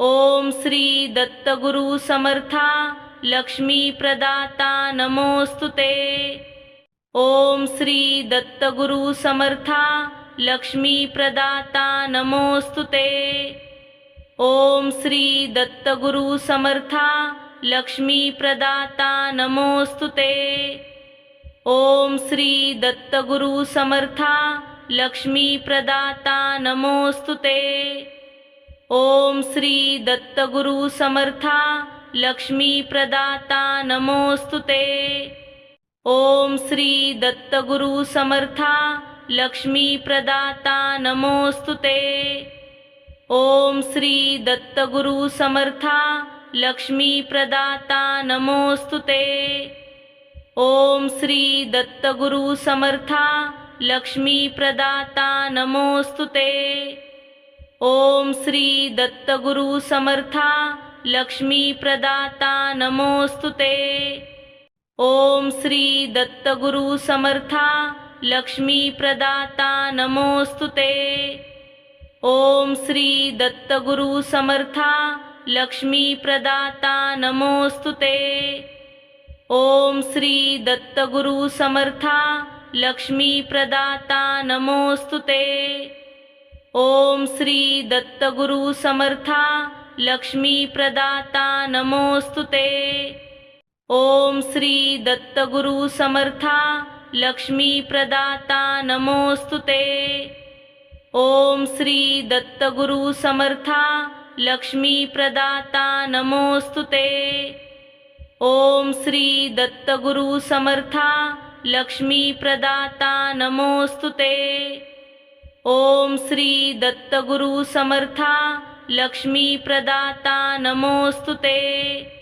ओम श्री दत्तगुरु समर्था लक्ष्मी प्रदाता नमोस्तुते। ओम श्री दत्तगुरु समर्था लक्ष्मी प्रदाता नमोस्तुते। ओम श्री दत्तगुरु समर्था लक्ष्मी प्रदाता नमोस्तुते। ओम श्री दत्तगुरु समर्था लक्ष्मी प्रदाता नमोस्तुते। ओम श्री दत्तगुरु समर्था लक्ष्मी प्रदाता नमोस्तुते। ओम श्री दत्तगुरु समर्था लक्ष्मी प्रदाता नमोस्तुते। ओम श्री दत्तगुरु समर्था लक्ष्मी प्रदाता नमोस्तुते। ओम श्री दत्तगुरु समर्था लक्ष्मी प्रदाता नमोस्तुते। ओम श्री दत्तगुरु समर्था लक्ष्मी प्रदाता नमोस्तुते। ओम श्री दत्तगुरु समर्था लक्ष्मी प्रदाता नमोस्तुते। ओम श्री दत्तगुरु समर्था लक्ष्मी प्रदाता नमोस्तुते। ओम श्री दत्तगुरु समर्था लक्ष्मी प्रदाता नमोस्तुते। ओम श्री दत्तगुरु समर्था लक्ष्मी प्रदाता नमोस्तुते। ओम श्री दत्तगुरु समर्था लक्ष्मी प्रदाता नमोस्तुते। ओम श्री दत्तगुरु समर्था लक्ष्मी प्रदाता नमोस्तुते। ओम श्री दत्तगुरु समर्था लक्ष्मी प्रदाता नमोस्तुते। ओम श्री दत्तगुरु समर्था लक्ष्मी प्रदाता नमोस्तुते। ओम श्री दत्तगुरु समर्था लक्ष्मी प्रदाता नमोस्तुते। ओम श्री दत्तगुरु समर्था लक्ष्मी प्रदाता नमोस्तुते। ओम श्री दत्तगुरु समर्था लक्ष्मी प्रदाता नमोस्तुते। ओम श्री दत्तगुरु समर्था लक्ष्मी प्रदाता नमोस्तुते।